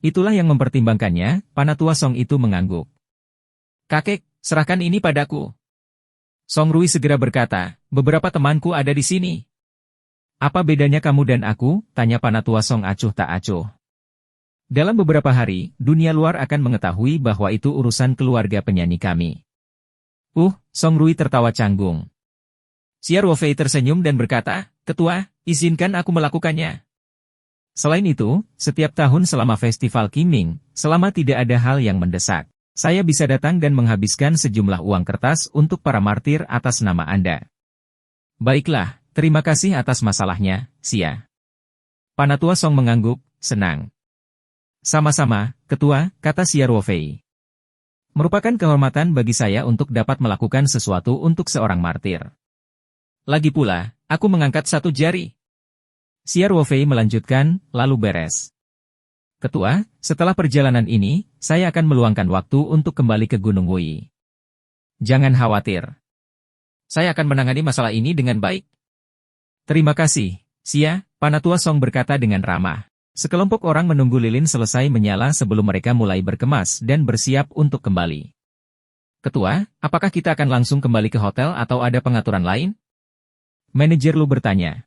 Itulah yang mempertimbangkannya, Panatua Song itu mengangguk. Kakek, serahkan ini padaku. Song Rui segera berkata, beberapa temanku ada di sini. Apa bedanya kamu dan aku? Tanya Panatua Song acuh tak acuh. Dalam beberapa hari, dunia luar akan mengetahui bahwa itu urusan keluarga penyanyi kami. Song Rui tertawa canggung. Xia Ruofei tersenyum dan berkata, Ketua, izinkan aku melakukannya. Selain itu, setiap tahun selama festival Qingming, selama tidak ada hal yang mendesak, saya bisa datang dan menghabiskan sejumlah uang kertas untuk para martir atas nama Anda. Baiklah, terima kasih atas masalahnya, Xia. Panatua Song mengangguk, senang. Sama-sama, Ketua, kata Xia Ruofei. Merupakan kehormatan bagi saya untuk dapat melakukan sesuatu untuk seorang martir. Lagi pula, aku mengangkat satu jari. Xia Ruofei melanjutkan, lalu beres. Ketua, setelah perjalanan ini, saya akan meluangkan waktu untuk kembali ke Gunung Wui. Jangan khawatir. Saya akan menangani masalah ini dengan baik. Terima kasih, Xia, Panatua Song berkata dengan ramah. Sekelompok orang menunggu lilin selesai menyala sebelum mereka mulai berkemas dan bersiap untuk kembali. Ketua, apakah kita akan langsung kembali ke hotel atau ada pengaturan lain? Manajer Lu bertanya.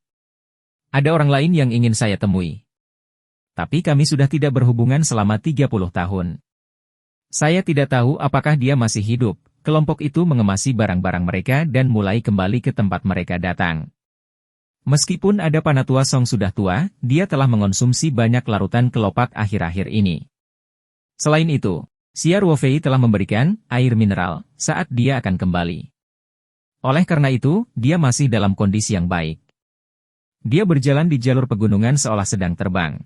Ada orang lain yang ingin saya temui. Tapi kami sudah tidak berhubungan selama 30 tahun. Saya tidak tahu apakah dia masih hidup. Kelompok itu mengemasi barang-barang mereka dan mulai kembali ke tempat mereka datang. Meskipun ada Panatua Song sudah tua, dia telah mengonsumsi banyak larutan kelopak akhir-akhir ini. Selain itu, Xia Ruofei telah memberikan air mineral saat dia akan kembali. Oleh karena itu, dia masih dalam kondisi yang baik. Dia berjalan di jalur pegunungan seolah sedang terbang.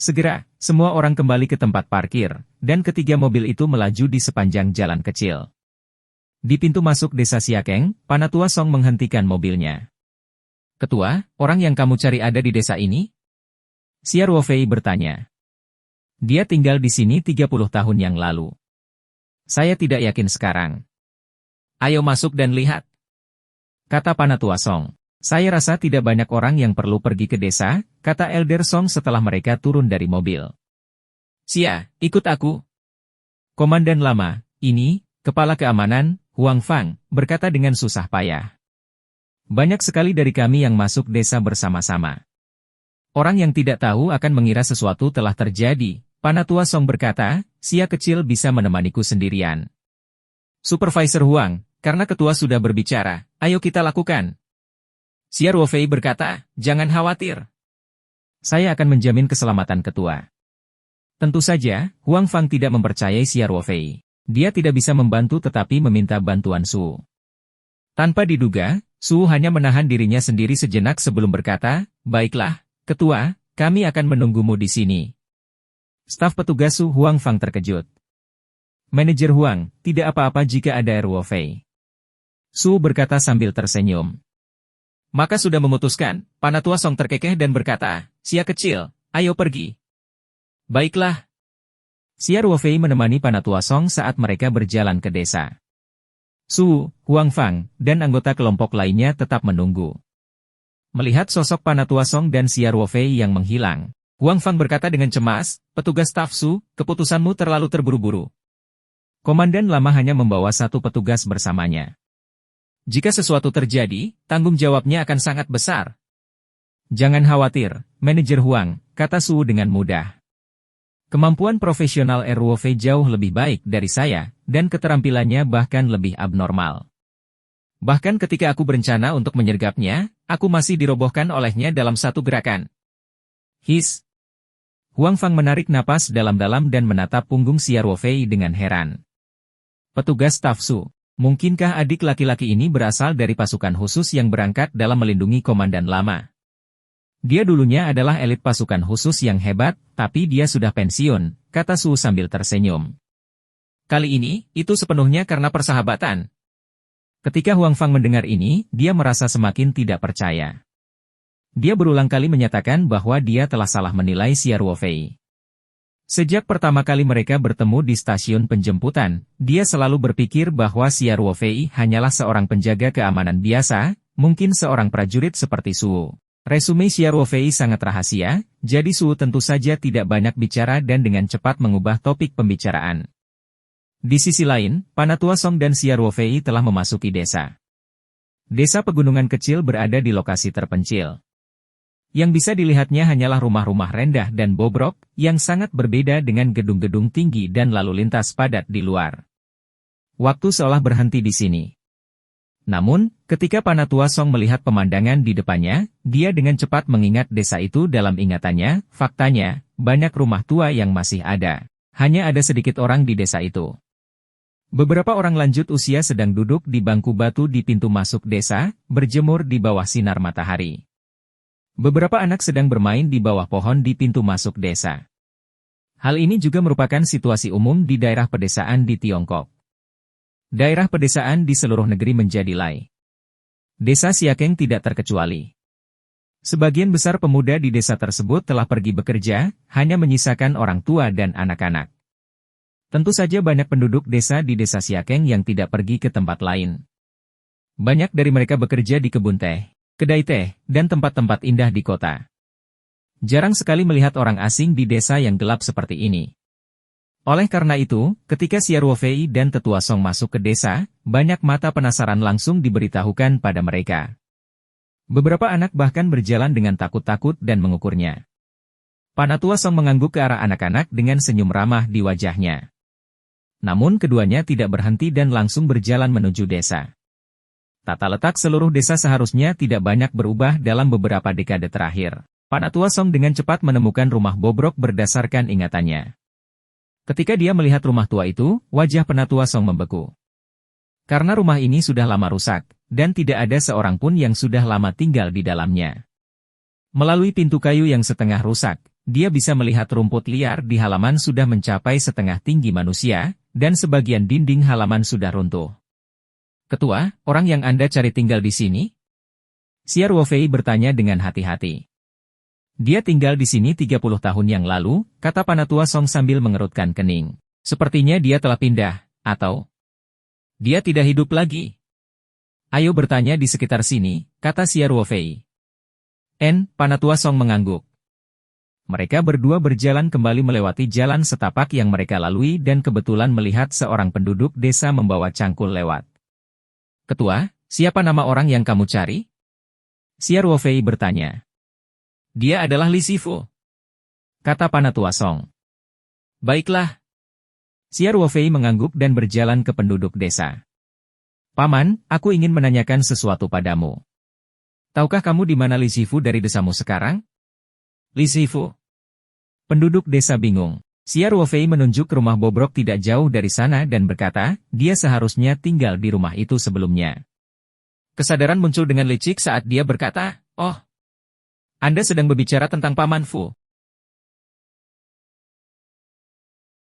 Segera, semua orang kembali ke tempat parkir, dan ketiga mobil itu melaju di sepanjang jalan kecil. Di pintu masuk desa Siakeng, Panatua Song menghentikan mobilnya. Ketua, orang yang kamu cari ada di desa ini? Xia Ruofei bertanya. Dia tinggal di sini 30 tahun yang lalu. Saya tidak yakin sekarang. Ayo masuk dan lihat. Kata Panatua Song. Saya rasa tidak banyak orang yang perlu pergi ke desa, kata Elder Song setelah mereka turun dari mobil. Xia, ikut aku. Komandan lama, ini, Kepala Keamanan, Huang Fang, berkata dengan susah payah. Banyak sekali dari kami yang masuk desa bersama-sama. Orang yang tidak tahu akan mengira sesuatu telah terjadi. Panatua Song berkata, Xia kecil bisa menemaniku sendirian. Supervisor Huang, karena ketua sudah berbicara, ayo kita lakukan. Xia Ruofei berkata, jangan khawatir. Saya akan menjamin keselamatan ketua. Tentu saja, Huang Fang tidak mempercayai Xia Ruofei. Dia tidak bisa membantu tetapi meminta bantuan Su. Tanpa diduga, Su hanya menahan dirinya sendiri sejenak sebelum berkata, baiklah, ketua, kami akan menunggumu di sini. Staf petugas Su Huang Fang terkejut. Manajer Huang, tidak apa-apa jika ada Ruofei. Su berkata sambil tersenyum. Maka sudah memutuskan, Panatua Song terkekeh dan berkata, Xia kecil, ayo pergi. Baiklah. Xia Ruofei menemani Panatua Song saat mereka berjalan ke desa. Su, Huang Fang, dan anggota kelompok lainnya tetap menunggu. Melihat sosok Panatua Song dan Xia Ruofei yang menghilang, Huang Fang berkata dengan cemas, petugas staf Su, keputusanmu terlalu terburu-buru. Komandan lama hanya membawa satu petugas bersamanya. Jika sesuatu terjadi, tanggung jawabnya akan sangat besar. Jangan khawatir, Manajer Huang, kata Su dengan mudah. Kemampuan profesional Ruofei jauh lebih baik dari saya, dan keterampilannya bahkan lebih abnormal. Bahkan ketika aku berencana untuk menyergapnya, aku masih dirobohkan olehnya dalam satu gerakan. His. Huang Fang menarik napas dalam-dalam dan menatap punggung Xia Ruofei dengan heran. Petugas staf Su, mungkinkah adik laki-laki ini berasal dari pasukan khusus yang berangkat dalam melindungi komandan lama? Dia dulunya adalah elit pasukan khusus yang hebat, tapi dia sudah pensiun, kata Su sambil tersenyum. Kali ini, itu sepenuhnya karena persahabatan. Ketika Huang Fang mendengar ini, dia merasa semakin tidak percaya. Dia berulang kali menyatakan bahwa dia telah salah menilai Xia Ruofei. Sejak pertama kali mereka bertemu di stasiun penjemputan, dia selalu berpikir bahwa Xia Ruofei hanyalah seorang penjaga keamanan biasa, mungkin seorang prajurit seperti Suwu. Resume Xia Ruofei sangat rahasia, jadi Suwu tentu saja tidak banyak bicara dan dengan cepat mengubah topik pembicaraan. Di sisi lain, Panatua Song dan Xia Ruofei telah memasuki desa. Desa pegunungan kecil berada di lokasi terpencil. Yang bisa dilihatnya hanyalah rumah-rumah rendah dan bobrok, yang sangat berbeda dengan gedung-gedung tinggi dan lalu lintas padat di luar. Waktu seolah berhenti di sini. Namun, ketika Panatua Song melihat pemandangan di depannya, dia dengan cepat mengingat desa itu dalam ingatannya. Faktanya, banyak rumah tua yang masih ada. Hanya ada sedikit orang di desa itu. Beberapa orang lanjut usia sedang duduk di bangku batu di pintu masuk desa, berjemur di bawah sinar matahari. Beberapa anak sedang bermain di bawah pohon di pintu masuk desa. Hal ini juga merupakan situasi umum di daerah pedesaan di Tiongkok. Daerah pedesaan di seluruh negeri menjadi lai. Desa Siakeng tidak terkecuali. Sebagian besar pemuda di desa tersebut telah pergi bekerja, hanya menyisakan orang tua dan anak-anak. Tentu saja banyak penduduk desa di desa Siakeng yang tidak pergi ke tempat lain. Banyak dari mereka bekerja di kebun teh, kedai teh, dan tempat-tempat indah di kota. Jarang sekali melihat orang asing di desa yang gelap seperti ini. Oleh karena itu, ketika Xia Ruofei dan Tetua Song masuk ke desa, banyak mata penasaran langsung diberitahukan pada mereka. Beberapa anak bahkan berjalan dengan takut-takut dan mengukurnya. Panatua Song mengangguk ke arah anak-anak dengan senyum ramah di wajahnya. Namun keduanya tidak berhenti dan langsung berjalan menuju desa. Tata letak seluruh desa seharusnya tidak banyak berubah dalam beberapa dekade terakhir. Panatua Song dengan cepat menemukan rumah bobrok berdasarkan ingatannya. Ketika dia melihat rumah tua itu, wajah Panatua Song membeku. Karena rumah ini sudah lama rusak, dan tidak ada seorang pun yang sudah lama tinggal di dalamnya. Melalui pintu kayu yang setengah rusak, dia bisa melihat rumput liar di halaman sudah mencapai setengah tinggi manusia, dan sebagian dinding halaman sudah runtuh. Ketua, orang yang Anda cari tinggal di sini? Xia Ruofei bertanya dengan hati-hati. Dia tinggal di sini 30 tahun yang lalu, kata Panatua Song sambil mengerutkan kening. Sepertinya dia telah pindah, atau dia tidak hidup lagi. Ayo bertanya di sekitar sini, kata Xia Ruofei. Panatua Song mengangguk. Mereka berdua berjalan kembali melewati jalan setapak yang mereka lalui dan kebetulan melihat seorang penduduk desa membawa cangkul lewat. Ketua, siapa nama orang yang kamu cari? Xia Ruofei bertanya. Dia adalah Li Sifu, kata Panatua Song. Baiklah. Xia Ruofei mengangguk dan berjalan ke penduduk desa. Paman, aku ingin menanyakan sesuatu padamu. Tahukah kamu di mana Li Sifu dari desamu sekarang? Li Sifu. Penduduk desa bingung. Xia Ruofei menunjuk rumah bobrok tidak jauh dari sana dan berkata, dia seharusnya tinggal di rumah itu sebelumnya. Kesadaran muncul dengan licik saat dia berkata, oh, Anda sedang berbicara tentang Paman Fu.